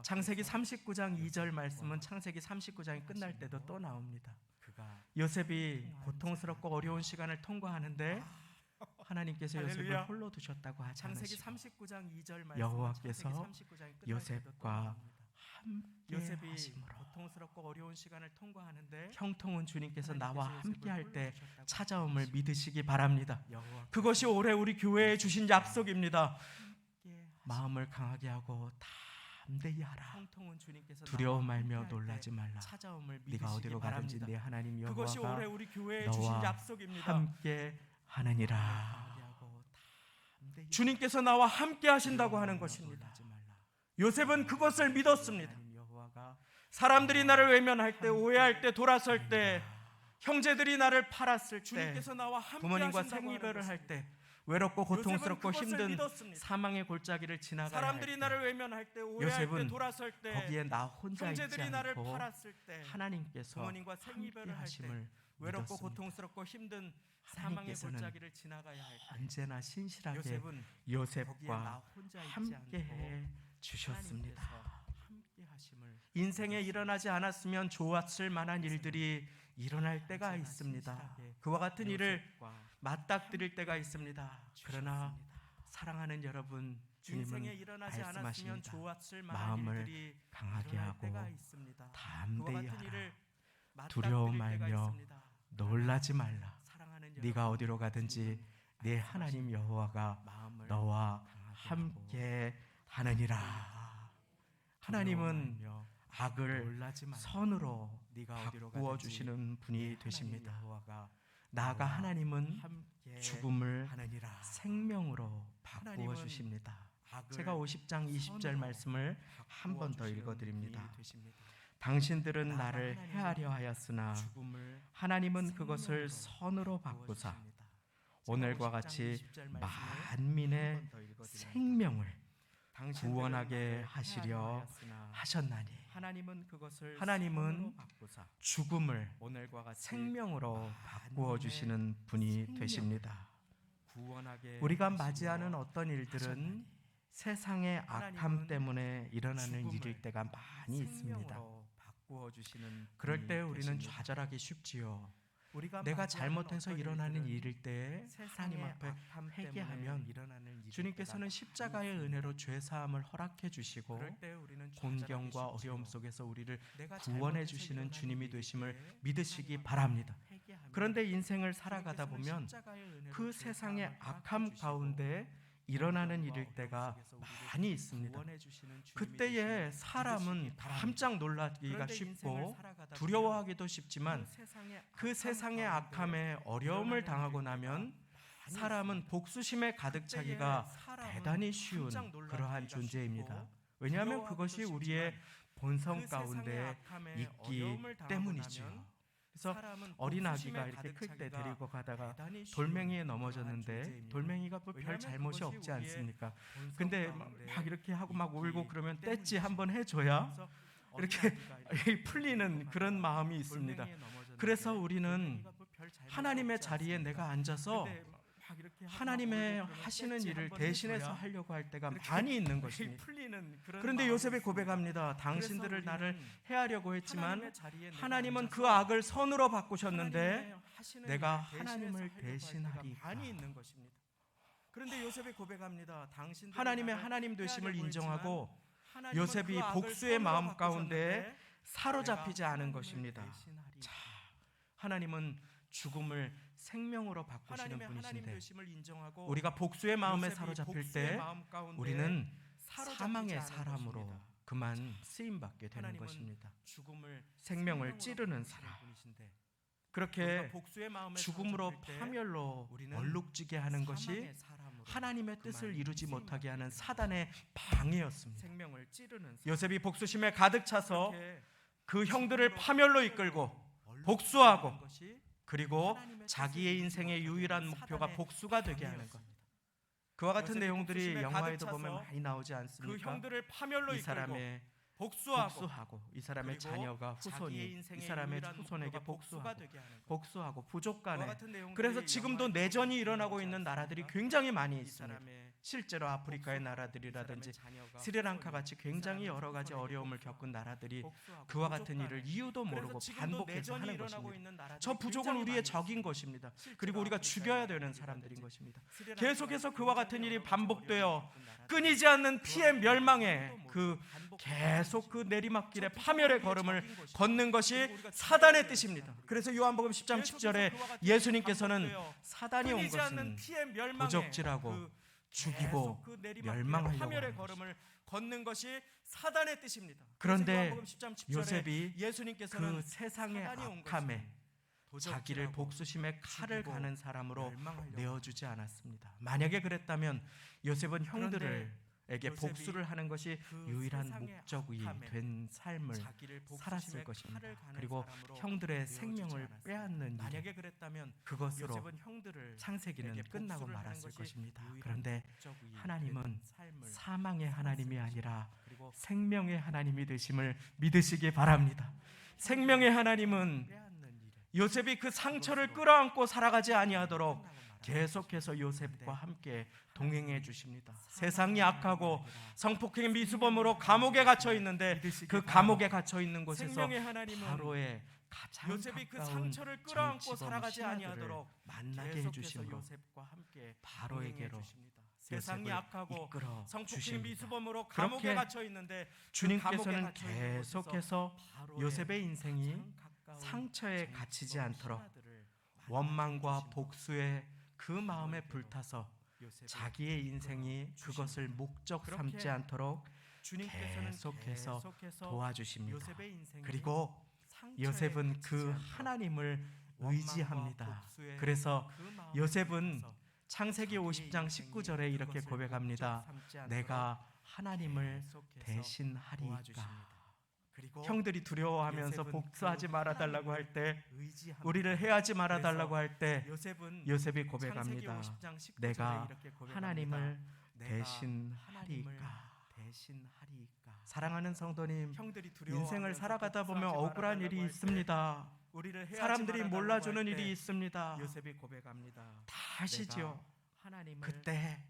창세기 39장 2절 말씀은 창세기 39장이 끝날 때도 또 나옵니다. 요셉이 고통스럽고 어려운 시간을 통과하는데 하나님께서 요셉을 홀로 두셨다고 하지 않으시고 여호와께서 요셉과 함께 하심으로. 고통스럽고 어려운 시간을 통과하는데 형통은 주님께서 나와 함께 할 때 찾아옴을 믿으시기 바랍니다. 그것이 올해 우리 교회에 주신 약속입니다. 마음을 강하게 하고 담대히 하라. 두려워 말며 놀라지 말라. 네가 어디로 가든지 내 하나님 여호와가 너와 함께 하느니라. 주님께서 나와 함께 하신다고 하는 것입니다. 요셉은 그것을 믿었습니다. 사람들이 나를 외면할 때, 오해할 때, 돌아설 때, 형제들이 나를 팔았을 때, 부모님과 생이별을 할 때, 외롭고 고통스럽고 힘든 사망의 골짜기를 지나가야 할 때, 요셉은 거기에 나 혼자 있지 않고 하나님께서 함께 하심을 믿었습니다. 하나님께서는 언제나 신실하게 요셉과 함께해 주셨습니다. 인생에 일어나지 않았으면 좋았을 만한 일들이 일어날 때가 있습니다. 그와 같은 일을 맞닥뜨릴 때가 있습니다. 그러나 사랑하는 여러분, 주님은 말씀하십니다. 마음을 강하게 하고 담대히 하라. 두려워 말며 놀라지 말라. 네가 어디로 가든지 네 하나님 여호와가 너와 함께 하느니라. 하나님은 악을 선으로 바꾸어 주시는 분이 되십니다. 나아가 하나님은 죽음을 생명으로 바꾸어 주십니다. 제가 50장 20절 말씀을 한 번 더 읽어드립니다. 당신들은 나를 해하려 하였으나 하나님은 그것을 선으로 바꾸사 오늘과 같이 만민의 생명을 구원하게 하시려 하셨나니. 하나님은 죽음을 생명으로 바꾸어 주시는 분이 되십니다. 우리가 맞이하는 어떤 일들은 세상의 악함 때문에 일어나는 일일 때가 많이 있습니다. 그럴 때 우리는 좌절하기 쉽지요. 내가 잘못해서 일어나는 일일 때 하나님 앞에 회개하면 주님께서는 십자가의 은혜로 죄사함을 허락해 주시고 곤경과 어려움 속에서 우리를 구원해 주시는 주님이 되심을 믿으시기 바랍니다. 그런데 인생을 살아가다 보면 그 세상의 악함 가운데 일어나는 일일 때가 많이 있습니다. 그때에 사람은 깜짝 놀라기가 쉽고 두려워하기도 쉽지만 그 세상의 악함에 어려움을 당하고 나면 사람은 복수심에 가득 차기가 대단히 쉬운 그러한 존재입니다. 왜냐하면 그것이 우리의 본성 가운데 있기 때문이죠. 그래서 어린 아기가 이렇게 클 때 데리고 가다가 돌멩이에 넘어졌는데 돌멩이가 뭐 별 잘못이 없지 않습니까? 근데 막 이렇게 하고 막 울고 그러면 뗐지 한번 해줘야 이렇게 풀리는 그런 마음이 있습니다. 그래서 우리는 하나님의 자리에 내가 앉아서 하나님의 하시는 일을 대신해서 하려고 할 때가 많이 있는 것입니다. 그런데 요셉이 고백합니다. 당신들을 나를 해하려고 했지만 하나님은 그 악을 선으로 바꾸셨는데 내가 하나님을 대신하리까. 그런데 요셉이 고백합니다. 하나님의 하나님 되심을 인정하고 요셉이 복수의 마음 가운데 사로잡히지 않은 것입니다. 자, 하나님은 죽음을 생명으로 바꾸시는 분이신데 우리가 복수의 마음에 사로잡힐 때 우리는 사망의 사람으로 그만 쓰임받게 되는 것입니다. 생명을 찌르는 사람, 그렇게 죽음으로 파멸로 얼룩지게 하는 것이 하나님의 뜻을 이루지 못하게 하는 사단의 방해였습니다. 요셉이 복수심에 가득 차서 그 형들을 파멸로 이끌고 복수하고 그리고 자기의 인생의 유일한 목표가 복수가 되게 하는 것. 그와 같은 내용들이 영화에도 보면 많이 나오지 않습니까? 그 형들을 파멸로 이 사람의 복수하고 이 사람의 자녀가 후손이 이 사람의 후손에게 복수하고 부족 간에, 그래서 지금도 내전이 일어나고 있는 나라들이 굉장히 많이 있습니다. 실제로 아프리카의 나라들이라든지 스리랑카 같이 굉장히 여러 가지 어려움을 겪은 나라들이 그와 같은 일을 이유도 모르고 반복해서 하는 것입니다. 저 부족은 우리의 적인 것입니다. 그리고 우리가 죽여야 되는 사람들인 것입니다. 계속해서 그와 같은 일이 반복되어 끊이지 않는 피해 멸망에 계속 그 내리막길의 파멸의 걸음을 걷는 것이 사단의 뜻입니다. 그래서 요한복음 10장 10절에 예수님께서는 사단이 온 것은 도적질하고 죽이고 멸망하려고 하는 것을 걷는 것이 사단의 뜻입니다. 그런데 요셉이 그 세상의 악함에 자기를 복수심의 칼을 가는 사람으로 내어주지 않았습니다. 만약에 그랬다면 요셉은 형들에게 복수를 하는 것이 유일한 목적이 된 삶을 살았을 것입니다. 그리고 형들의 생명을 빼앗는 일, 그것으로 창세기는 끝나고 말았을 것입니다. 그런데 하나님은 사망의 하나님이 아니라 생명의 하나님이 되심을 믿으시기 바랍니다. 생명의 하나님은 요셉이 그 상처를 끌어안고 살아가지 아니하도록 계속해서 요셉과 함께 동행해 주십니다. 세상이 악하고 성폭행 미수범으로 감옥에 갇혀 있는데 그 감옥에 갇혀 있는 곳에서 바로의 가장 요셉이 그 가까운 상처를 끌어안고 살아가지 신하들을 아니하도록 만나게 해주심으로 바로에게로 세상이 악하고 이끌어 성폭행 주십니다. 미수범으로 감옥에 그렇게 갇혀 있는데 주님께서는 계속해서 요셉의 인생이 상처에 갇히지 않도록 원망과 복수의 그 마음에 불타서 자기의 인생이 그것을 목적 삼지 않도록 계속해서 도와주십니다. 그리고 요셉은 그 하나님을 의지합니다. 그래서 요셉은 창세기 50장 19절에 이렇게 고백합니다. 내가 하나님을 대신하리이까. 형들이 두려워하면서 복수하지 말아달라고 할 때, 우리를 해하지 말아달라고 할 때 요셉이 고백합니다. 내가 하나님을 대신하리이까. 사랑하는 성도님, 인생을 살아가다 보면 억울한 일이 있습니다. 사람들이 몰라주는 일이 있습니다. 다 아시죠? 그때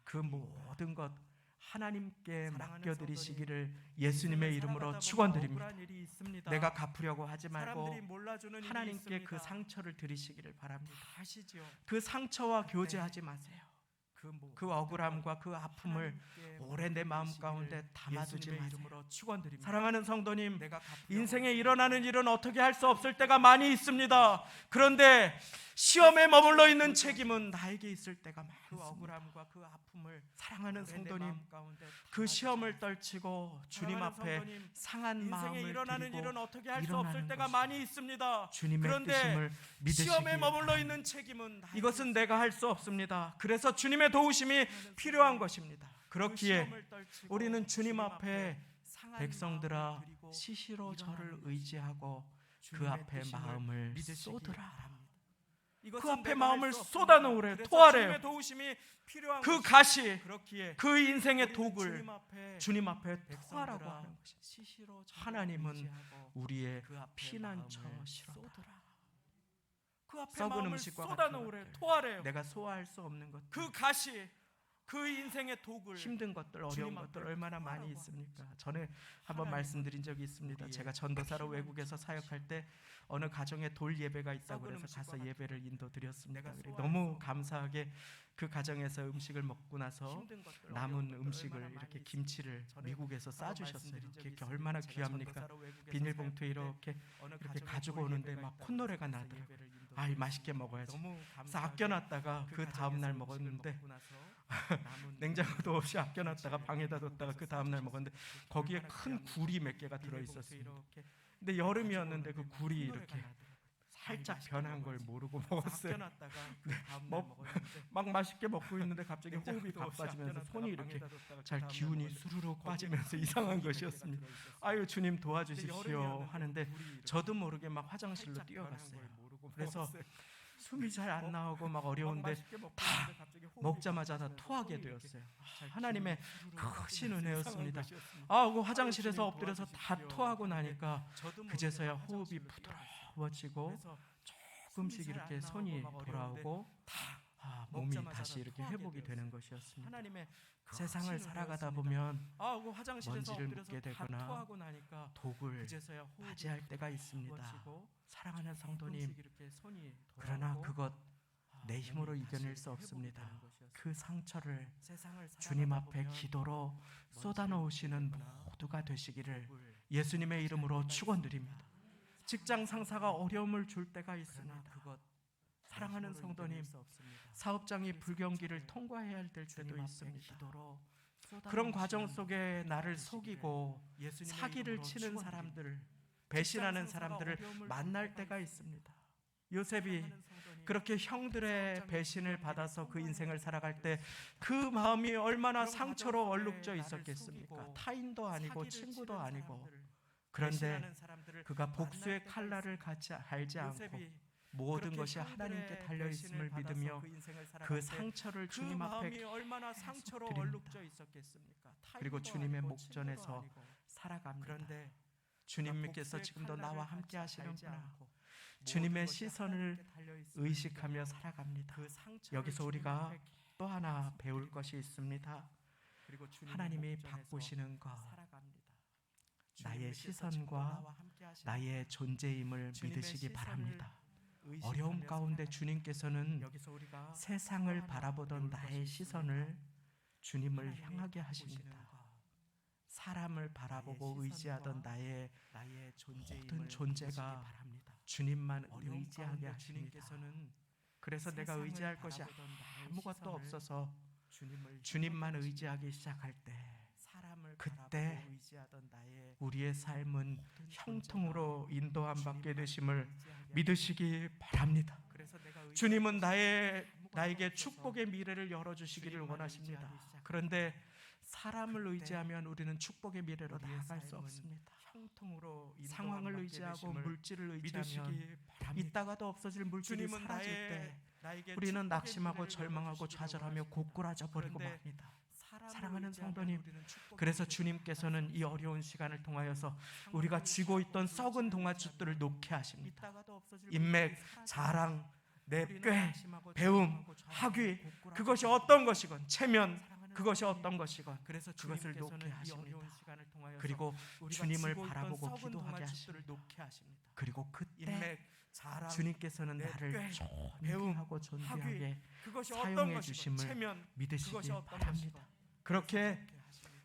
그 모든 것 하나님께 맡겨드리시기를 예수님의 이름으로 축원드립니다. 내가 갚으려고 하지 말고 하나님께 그 상처를 드리시기를 바랍니다. 그 상처와 교제하지 마세요. 그 억울함과 그 아픔을 오래 내 마음 가운데 담아두지 마세요. 사랑하는 성도님, 인생에 일어나는 일은 어떻게 할 수 없을 때가 많이 있습니다. 그런데 시험에 머물러 있는 책임은 나에게 있을 때가 많습니다. 사랑하는 성도님, 그 시험을 떨치고 주님 앞에 상한 마음을 일어나는 드리고 일은 어떻게 할 수 없을 때가 많이 있습니다. 주님의 그런데 뜻임을 믿으시기 시험에 머물러 바랍니다. 있는 책임은 이것은 내가 할 수 없습니다. 그래서 주님의 도우심이 필요한 것입니다. 그렇기에 우리는 주님 앞에 백성들아 시시로 저를 의지하고 그 앞에 마음을 쏟으라. 그 앞에 마음을 쏟아놓으래, 토하래요. 그 가시, 그 인생의 독을 주님 앞에 토하라고 하는 것입니다. 하나님은 우리의 피난처시로다. 그 앞에 썩은 마음을 음식과 쏟아놓으래, 같은 토하래요. 내가 소화할 수 없는 것, 그 가시, 그 인생의 독을 힘든 것들, 어려운 주님 것들 앞에 얼마나 많이 토하라고 있습니까? 전에 한번 하나님은 말씀드린 적이 있습니다. 우리의 제가 전도사로 피만 외국에서 사역할 때 어느 가정에 돌 예배가 있다고 썩은 그래서 음식과 가서 같은 예배를 인도드렸습니다. 내가 그리고 소화할 수 너무 없는 감사하게 그 가정에서 음식을 먹고 나서 힘든 것들, 남은 어려운 것들 음식을 얼마나 이렇게 많이 김치를 있습니까? 미국에서 전에 한번 싸주셨어요. 말씀드린 적이 이렇게 있습니다. 얼마나 제가 귀합니까? 전도사로 외국에서 비닐봉투에 사역할 때 이렇게 어느 이렇게 가정에 가지고 돌 오는데 예배가 막 있다고 콧노래가 그래서 나더라고요. 예배를 인도드렸습니다. 아이 맛있게 먹어야지. 너무 그래서 감사하게 아껴놨다가 그 다음 날 가정에서 먹었는데 음식을 먹고 나서 남은 냉장고도 없이 아껴놨다가 김치를 방에다 뒀다가 그 다음 날 먹었는데 거기에 큰 굴이 몇 개가 들어있었습니다. 근데 여름이었는데 그 굴이 이렇게 살짝 변한 걸 모르고 먹었어요. 막 맛있게 먹고 있는데 갑자기 호흡이 가빠지면서 손이 이렇게 잘 기운이 수르륵 빠지면서 이상한 것이었습니다. 아유 주님 도와주십시오 하는데 저도 모르게 막 화장실로 뛰어갔어요. 그래서 숨이 잘 안 나오고 막 어려운데 다 먹자마자 다 토하게 되었어요. 하나님의 크신 은혜였습니다. 그 화장실에서 엎드려서 다 토하고 나니까 그제서야 호흡이 부드러워지고 조금씩 이렇게 손이 돌아오고 몸이 다시 이렇게 회복이 되는 것이었습니다. 세상을 살아가다 보면 먼지를 묻게 되거나 독을 맞이할 때가 있습니다. 사랑하는 성도님, 그러나 그것 내 힘으로 이겨낼 수 없습니다. 그 상처를 주님 앞에 기도로 쏟아놓으시는 모두가 되시기를 예수님의 이름으로 축원드립니다. 직장 상사가 어려움을 줄 때가 있습니다. 사랑하는 성도님, 사업장이 불경기를 통과해야 할 때도 있습니다. 그런 과정 속에 나를 속이고 사기를 치는 사람들, 배신하는 사람들을 만날 때가 있습니다. 요셉이 그렇게 형들의 배신을 받아서 그 인생을 살아갈 때 그 마음이 얼마나 상처로 얼룩져 있었겠습니까? 타인도 아니고 친구도 아니고. 그런데 그가 복수의 칼날을 알지 않고 모든 것이 하나님께 달려 있음을 믿으며 그 상처를 주님 앞에 드립니다. 그리고 주님의 목전에서 살아갑니다. 주님께서 지금도 나와 함께 하시는구나. 주님의 시선을 의식하며 살아갑니다. 여기서 우리가 또 하나 배울 것이 있습니다. 하나님이 바꾸시는 것, 나의 시선과 나의 존재임을 믿으시기 바랍니다. 어려움 가운데 주님께서는 세상을 바라보던 나의 시선을 주님을 향하게 하십니다. 사람을 바라보고 의지하던 나의 모든 존재가 주님만 의지하게 하십니다. 그래서 내가 의지할 것이 아무것도 없어서 주님만 의지하기 시작할 때 그때 우리의 삶은 형통으로 인도함 받게 되심을 믿으시기 바랍니다. 주님은 나에게 축복의 미래를 열어주시기를 원하십니다. 그런데 사람을 의지하면 우리는 축복의 미래로 나아갈 수 없습니다. 상황을 의지하고 물질을 의지하면 있다가도 없어질 물질이 사라질 때 우리는 낙심하고 절망하고 좌절하며 고꾸라져 버리고 맙니다. 사랑하는 성도님, 그래서 주님께서는 이 어려운 시간을 통하여서 우리가 쥐고 있던 썩은 동아줄들을 놓게 하십니다. 인맥, 자랑, 내 꾀, 배움, 학위, 그것이 어떤 것이건 체면, 그것이 어떤 것이건 그것을 놓게 하십니다. 그리고 주님을 바라보고 기도하게 하십니다. 그리고 그때 주님께서는 나를 존귀하고 존귀하게 사용해 주심을 믿으시기 바랍니다. 그렇게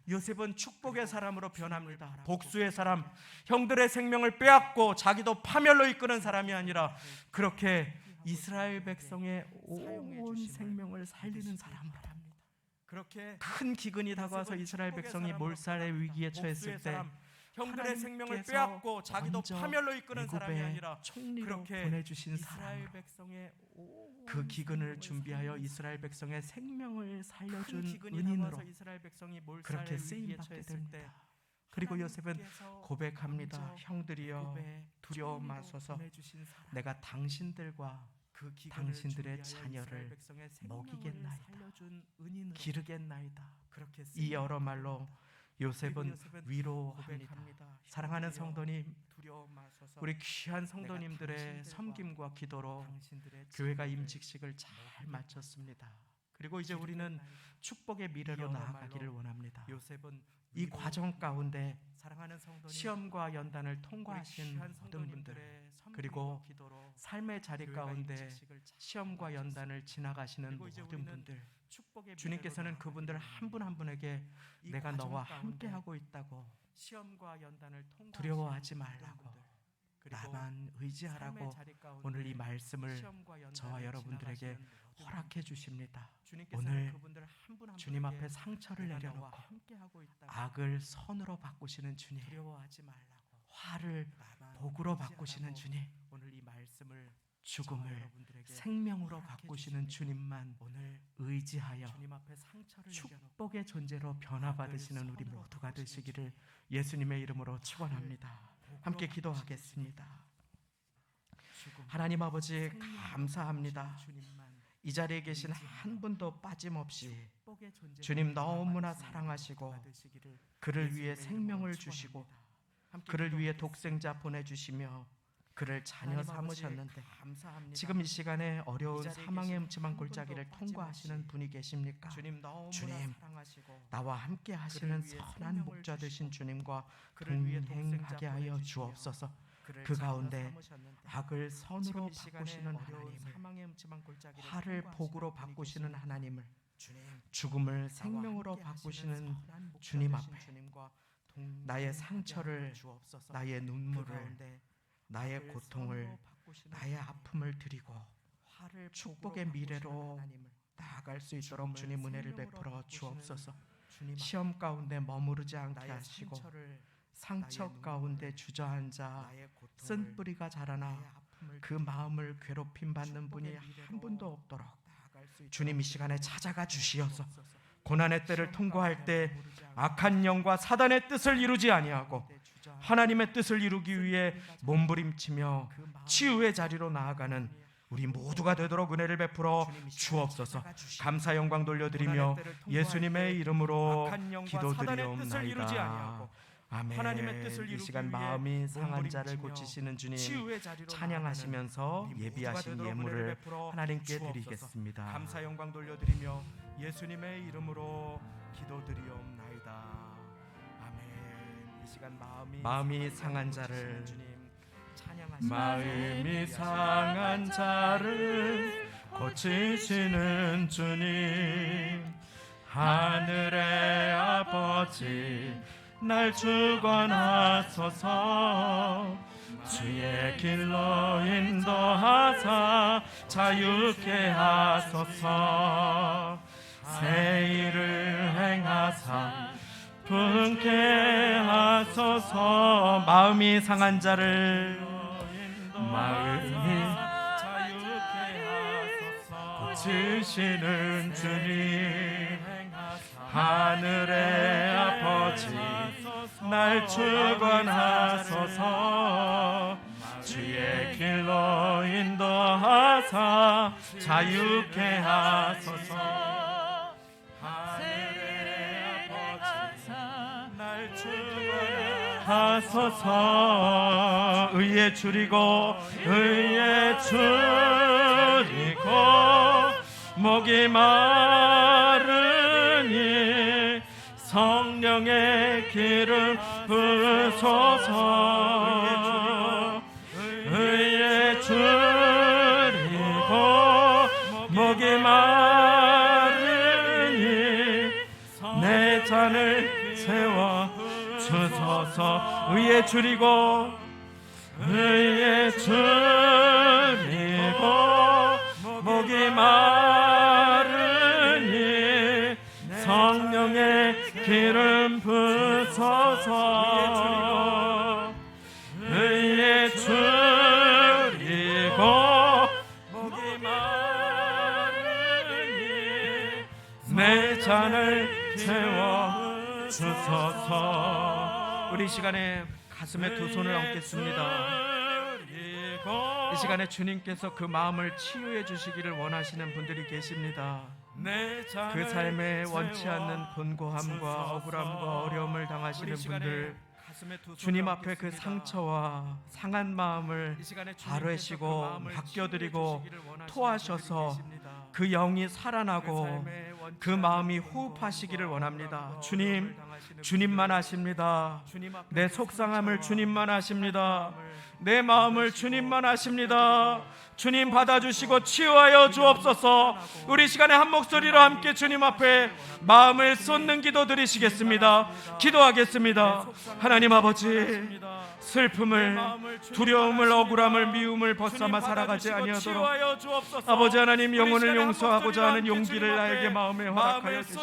요셉은 축복의 사람으로 변합니다. 복수의 사람, 형들의 생명을 빼앗고 자기도 파멸로 이끄는 사람이 아니라 그렇게 이스라엘 백성의 온 생명을 살리는 사람으로, 큰 기근이 다가와서 이스라엘 백성이 몰살의 위기에 처했을 때 형들의 생명을 빼앗고 자기도 파멸로 이끄는 사람이 아니라 그렇게 보내주신 사람으로 그 기근을 준비하여 이스라엘 백성의 생명을 살려준 은인으로 그렇게 쓰임받게 됩니다. 그리고 요셉은 고백합니다. 형들이여 두려워 마소서. 내가 당신들과 당신들의 자녀를 먹이겠나이다, 기르겠나이다. 이 여러 말로 요셉은 위로합니다. 사랑하는 성도님, 우리 귀한 성도님들의 섬김과 기도로 교회가 임직식을 잘 마쳤습니다. 그리고 이제 우리는 축복의 미래로 나아가기를 원합니다. 요셉은 이 과정 가운데 사랑하는 성도님, 시험과 연단을 통과하신 모든 분들, 그리고 삶의 자리 가운데 시험과 연단을 지나가시는 모든 분들, 주님께서는 그분들 한 분 한 분에게 내가 너와 함께하고 있다고, 시험과 연단을 두려워하지 말라고, 나만 의지하라고 오늘 이 말씀을 저와 여러분들에게 허락해 주십니다. 오늘 주님 앞에 상처를 내려놓고 악을 선으로 바꾸시는 주님, 화를 복으로 바꾸시는 주님, 오늘 이 말씀을 죽음을 생명으로 바꾸시는 주님만 의지하여 축복의 존재로 변화받으시는 우리 모두가 되시기를 예수님의 이름으로 축원합니다. 함께 기도하겠습니다. 하나님 아버지, 감사합니다. 이 자리에 계신 한 분도 빠짐없이 주님 너무나 사랑하시고 그를 위해 생명을 주시고 그를 위해 독생자 보내주시며 그를 자녀 삼으셨는데 지금 이 시간에 어려운 사망의 음침한 골짜기를 통과하시는 분이 계십니까? 주님, 나와 함께 하시는 선한 목자 되신 주님과 동행하게 하여 주옵소서. 그 가운데 악을 선으로 바꾸시는 하나님을, 화를 복으로 바꾸시는 하나님을, 죽음을 생명으로 바꾸시는 주님 앞에 나의 상처를, 나의 눈물을, 나의 고통을, 나의 아픔을 드리고 축복의 미래로 나아갈 수 있도록 주님 은혜를 베풀어 주옵소서. 시험 가운데 머무르지 않게 하시고 상처 가운데 주저앉아 쓴 뿌리가 자라나 그 마음을 괴롭힘 받는 분이 한 분도 없도록 주님 이 시간에 찾아가 주시어서 고난의 때를 통과할 때 악한 영과 사단의 뜻을 이루지 아니하고 하나님의 뜻을 이루기 위해 몸부림치며 치유의 자리로 나아가는 우리 모두가 되도록 은혜를 베풀어 주옵소서. 감사 영광 돌려드리며 예수님의 이름으로 기도드리옵나이다. 아멘. 하나님의 뜻을 이 시간 이루기 마음이 위해 상한 자를 몸부림치며 고치시는 주님 치유의 자리로 찬양하시면서 나아가는 예비하신 모두가 되도록 예물을 은혜를 베풀어 하나님께 주옵소서. 드리겠습니다. 감사 영광 돌려드리며 예수님의 이름으로 기도드리옵나이다. 아멘. 이 시간 마음이 상한 자를, 마음이 상한 자를 고치시는 주님, 하늘의 아버지 날 주관하소서. 주의 길로 인도하사 자유케 하소서. 새 일을 행하사 분케 하소서. 마음이 상한 자를, 마음이 고치시는 주님, 하늘의 아버지 날 주관하소서. 주의 길로 인도하사 자유케 하소서. 하늘의 아버지 날 주관하소서. 의에 줄이고 목이 마르니 성령의 기름 부소서. 의에 줄이고 목이 마르니 내 잔을 채워 주소서. 의에 줄이고 목이 마르니 성령의 기름 부소서. 의에 줄이고 목이 마르니 내 잔을 채워 주소서. 우리 시간에 가슴에 두 손을 얹겠습니다. 이 시간에 주님께서 그 마음을 치유해 주시기를 원하시는 분들이 계십니다. 그 삶에 원치 않는 곤고함과 억울함과 어려움을 당하시는 분들, 주님 앞에 그 상처와 상한 마음을 바르시고 맡겨드리고 토하셔서 그 영이 살아나고 그 마음이 호흡하시기를 원합니다. 주님, 주님만 아십니다. 내 속상함을 주님만 아십니다. 내 마음을 주님만 아십니다. 주님 받아주시고 치유하여 주옵소서. 우리 시간에 한 목소리로 함께 주님 앞에 마음을 쏟는 기도 드리시겠습니다. 기도하겠습니다. 하나님 아버지, 슬픔을, 두려움을, 억울함을, 미움을 벗삼아 살아가지 아니하도록 아버지 하나님, 영혼을 용서하고자 하는 용기를 나에게 마음에 허락하여 주시고,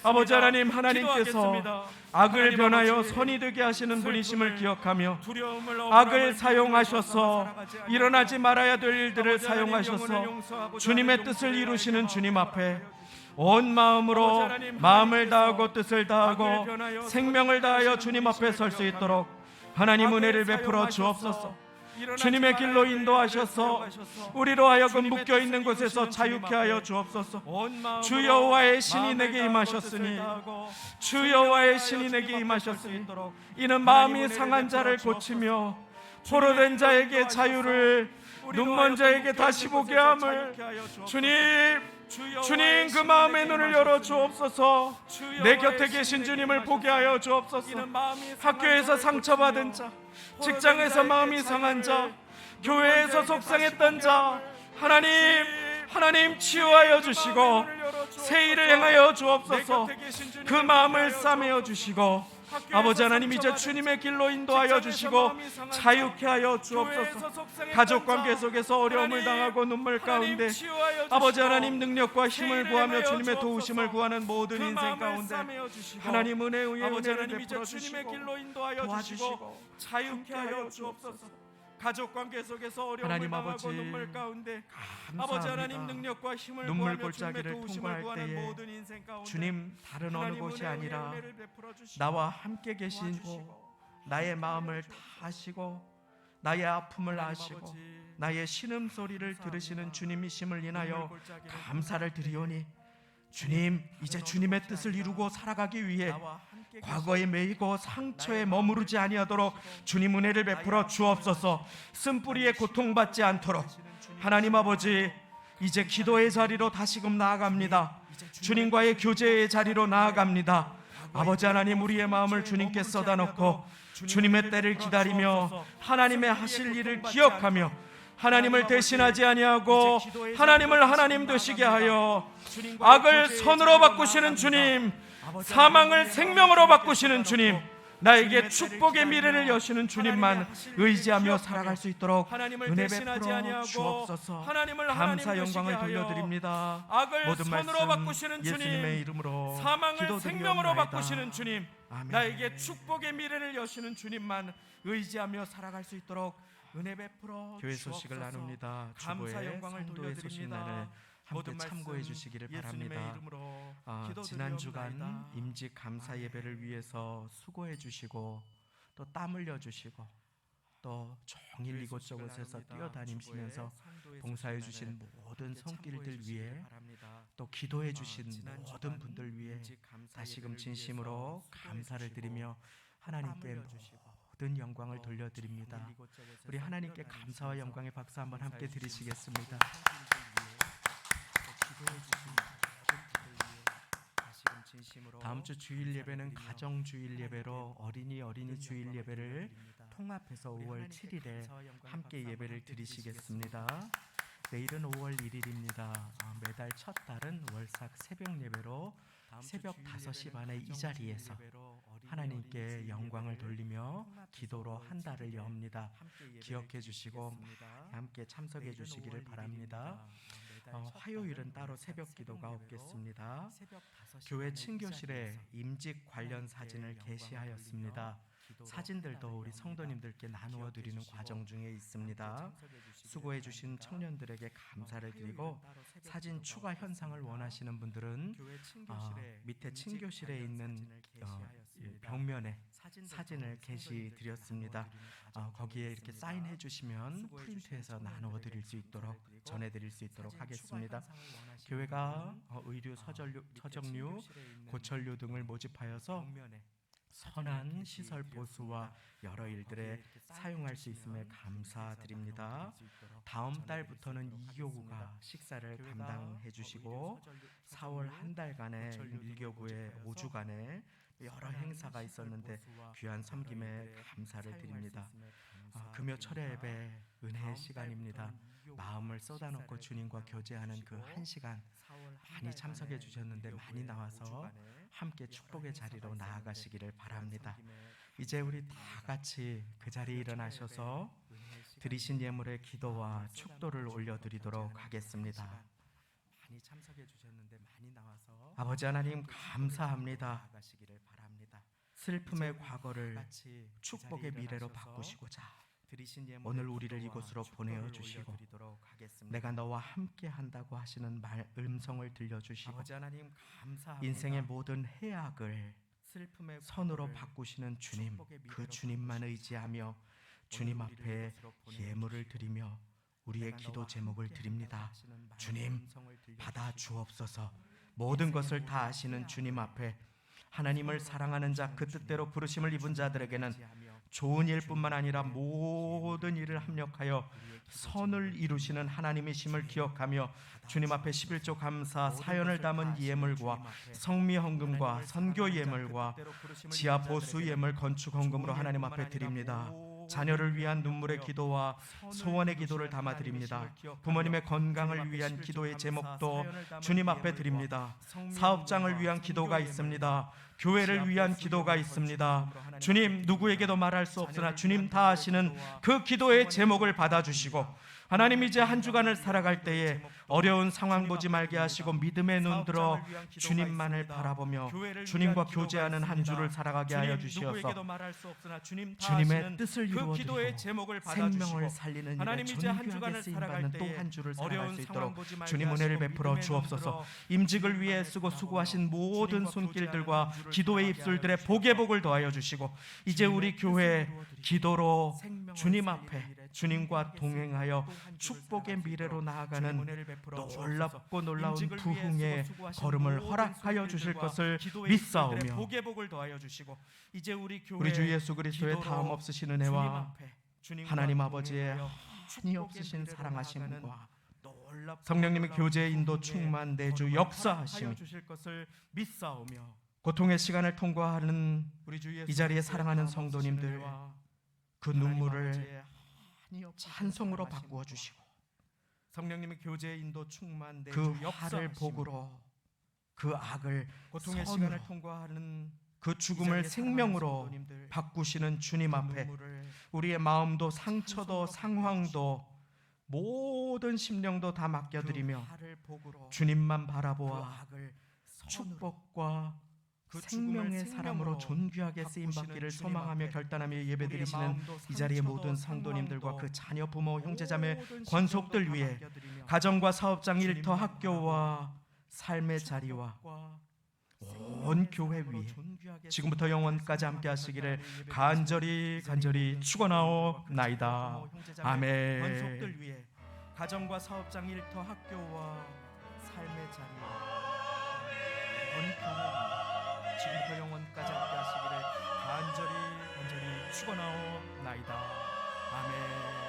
아버지 하나님, 하나님께서 악을 변하여 선이 되게 하시는 분이심을 기억하며 악을 사용하셔서 일어나지 말아야 될 일들을 사용하셔서 주님의 뜻을 이루시는 주님 앞에 온 마음으로 마음을 다하고 뜻을 다하고 생명을 다하여 주님 앞에 설 수 있도록 하나님 은혜를 베풀어 주옵소서. 주님의 길로 인도하셔서 우리로 하여금 묶여있는 곳에서 자유케 하여 주옵소서. 주 여호와의 신이 내게 임하셨으니 주 여호와의 신이 내게 임하셨으니 이는 마음이 상한 자를 고치며 포로된 자에게 자유를, 눈먼 자에게 다시 보게 함을. 주님 그 마음의 눈을 열어 주옵소서. 내 곁에 계신 주님을 보게 하여 주옵소서. 학교에서 상처받은 자, 직장에서 마음이 상한 자, 교회에서 속상했던 자, 하나님 치유하여 주시고 새 일을 행하여 주옵소서. 그 마음을 싸매어 주시고 아버지 하나님, 이제 주님의 길로 인도하여 주시고 자유케 하여 주옵소서. 가족관계 속에서 어려움을 당하고 눈물 가운데 아버지 하나님, 능력과 힘을 구하며 주님의 도우심을 구하는 모든 인생 가운데 하나님 은혜 위에 은혜를 베풀어 주시고 도와주시고 자유케 하여 주옵소서. 가족관계 속에서 어려움을 당하고 눈물 가운데 아버지 하나님, 능력과 힘을 눈물 구하며 주님의 골짜기를 도우심을 통과할 구하는 때에 모든 인생 가운데 주님, 다른 어느 곳이 아니라 나와 나와 함께 계시고 나의 마음을 다 아시고 나의 아픔을 아시고 나의 신음소리를 들으시는 주님이심을 인하여 감사를 드리오니, 주님, 이제 주님의 뜻을 이루고 살아가기 위해 과거에 매이고 상처에 머무르지 아니하도록 주님 은혜를 베풀어 주옵소서. 쓴뿌리에 고통받지 않도록 하나님 아버지, 이제 기도의 자리로 다시금 나아갑니다. 주님과의 교제의 자리로 나아갑니다. 아버지 하나님, 우리의 마음을 주님께 쏟아놓고 주님의 때를 기다리며 하나님의 하실 일을 기억하며 하나님을 대신하지 아니하고 하나님을 하나님 되시게 하여 악을 선으로 바꾸시는 주님, 사망을 생명으로 바꾸시는 주님, 나에게 축복의 미래를 여시는 주님만 의지하며 살아갈 수 있도록 은혜 베풀어 주옵소서. 감사 영광을 돌려드립니다. 모든 말씀 예수님의 이름으로 사망을 생명으로 바꾸시는 기도드리옵나이다. 주님, 아멘. 나에게 축복의 미래를 여시는 주님만 의지하며 살아갈 수 있도록 은혜 베풀어 교회 주옵소서. 소식을 나눕니다. 감사 주보의 영광을 성도의 소식 돌려드립니다. 날에 함께 모든 참고해 말씀 주시기를 예수님의 바랍니다. 이름으로 지난 기도드리옵나이다. 주간 임직 감사 예배를 위해서 수고해 주시고 또 땀 흘려 주시고 또 종일 이곳저곳에서 뛰어다니시면서 봉사해 주신 모든 손길들 위해 또 기도해 주신 모든 분들 위해 다시금 진심으로 감사를 드리며 하나님께 모든 영광을 돌려드립니다. 우리 하나님께 감사와 영광의 박수 한번 함께 드리시겠습니다. 다음 주 주일 예배는 가정 주일 예배로 어린이 주일 예배를 통합해서 5월 7일에 함께 예배를 드리시겠습니다. 내일은 5월 1일입니다. 매달 첫 달은 월삭 새벽 예배로 새벽 5시 반에 이 자리에서 하나님께 영광을 돌리며 기도로 한 달을 엽니다. 기억해 주시고 함께 참석해 주시기를 바랍니다. 화요일은 따로 새벽 기도가 없겠습니다. 교회 친교실에 임직 관련 사진을 게시하였습니다. 사진들도 우리 성도님들께 나누어 드리는 과정 중에 있습니다. 수고해 주신 청년들에게 감사를 드리고 사진 추가 현상을 원하시는 분들은 밑에 친교실에 있는 벽면에 사진을 게시 드렸습니다. 거기에 이렇게 사인해 주시면 프린트해서 나누어 드릴 수 있도록 전해 드릴 수 있도록 하겠습니다. 교회가 의류, 서적류, 고철류 등을 모집하여서 선한 시설 보수와 여러 일들에 사용할 수 있음에 감사드립니다. 다음 달부터는 이교구가 식사를 담당해 주시고 4월 한 달간의 1교구의 5주간의 여러 행사가 있었는데 귀한 섬김에 감사를 드립니다. 금요 철야 예배 은혜의 시간입니다. 마음을 쏟아놓고 주님과 교제하는 그 한 시간 많이 참석해 주셨는데 많이 나와서 함께 축복의 자리로 나아가시기를 바랍니다. 이제 우리 다 같이 그 자리에 일어나셔서 드리신 예물의 기도와 축도를 올려드리도록 하겠습니다. 많이 참석해 주셨는데 많이 나와서 아버지 하나님 감사합니다. 슬픔의 과거를 축복의 미래로 바꾸시고자 오늘 우리를 이곳으로 보내어 주시고 내가 너와 함께 한다고 하시는 음성을 들려주시고 인생의 모든 해악을 선으로 바꾸시는 주님, 그 주님만 의지하며 주님 앞에 예물을 드리며 우리의 기도 제목을 드립니다. 주님 받아 주옵소서. 모든 것을 다 아시는 주님 앞에 하나님을 사랑하는 자, 그 뜻대로 부르심을 입은 자들에게는 좋은 일뿐만 아니라 모든 일을 합력하여 선을 이루시는 하나님이심을 기억하며 주님 앞에 11조 감사 사연을 담은 예물과 성미 헌금과 선교 예물과 지하 보수 예물 건축 헌금으로 하나님 앞에 드립니다. 자녀를 위한 눈물의 기도와 소원의 기도를 담아 드립니다. 부모님의 건강을 위한 기도의 제목도 주님 앞에 드립니다. 사업장을 위한 기도가 있습니다. 교회를 위한 기도가 있습니다. 주님, 누구에게도 말할 수 없으나 주님 다 아시는 그 기도의 제목을 받아주시고 하나님, 이제 한 주간을 살아갈 때에 어려운 상황 보지 말게 하시고 믿음의 눈 들어 주님만을 바라보며 주님과 교제하는 한 주를 살아가게 하여 주시어서 주님의 뜻을 이루어드리고 생명을 살리는 일에 존귀하게 쓰임받는 또 한 주를 살아갈 수 있도록 주님 은혜를 베풀어 주옵소서. 임직을 위해 쓰고 수고하신 모든 손길들과 기도의 입술들의 복의 복을 더하여 주시고 이제 우리 교회 기도로 주님 앞에 주님과 동행하여 축복의 미래로 나아가는 놀랍고 놀라운 부흥의 걸음을 허락하여 주실 것을 믿사오며 우리 주 예수 그리스도의 다음 없으신 은혜와 하나님 아버지의 한이 없으신 사랑하심과 성령님의 교제의 인도 충만 내주 역사하심이 고통의 시간을 통과하는 이 자리에 사랑하는 성도님들 그 눈물을 찬송으로 바꾸어 주시고 성령님의 교제의 인도 충만 그 화를 복으로 그 악을 고통의 시간을 통과하는 그 죽음을 생명으로 바꾸시는 주님 앞에 우리의 마음도 상처도 상황도 모든 심령도 다 맡겨드리며 주님만 바라보아 축복과 생명의 사람으로 존귀하게 쓰임받기를 소망하며 결단하며 예배드리시는 이 자리의 모든 성도님들과 그 자녀, 부모, 형제자매, 권속들 위해 가정과 사업장, 일터, 학교와 삶의 자리와 온 교회 위에 지금부터 영원까지 함께 하시기를 간절히 축원하옵나이다. 아멘. 권속들 위해 가정과 사업장, 일터, 학교와 삶의 자리와 온 교회 위에 지금부터 영원까지 함께 하시기를 간절히 축원하옵나이다. 아멘.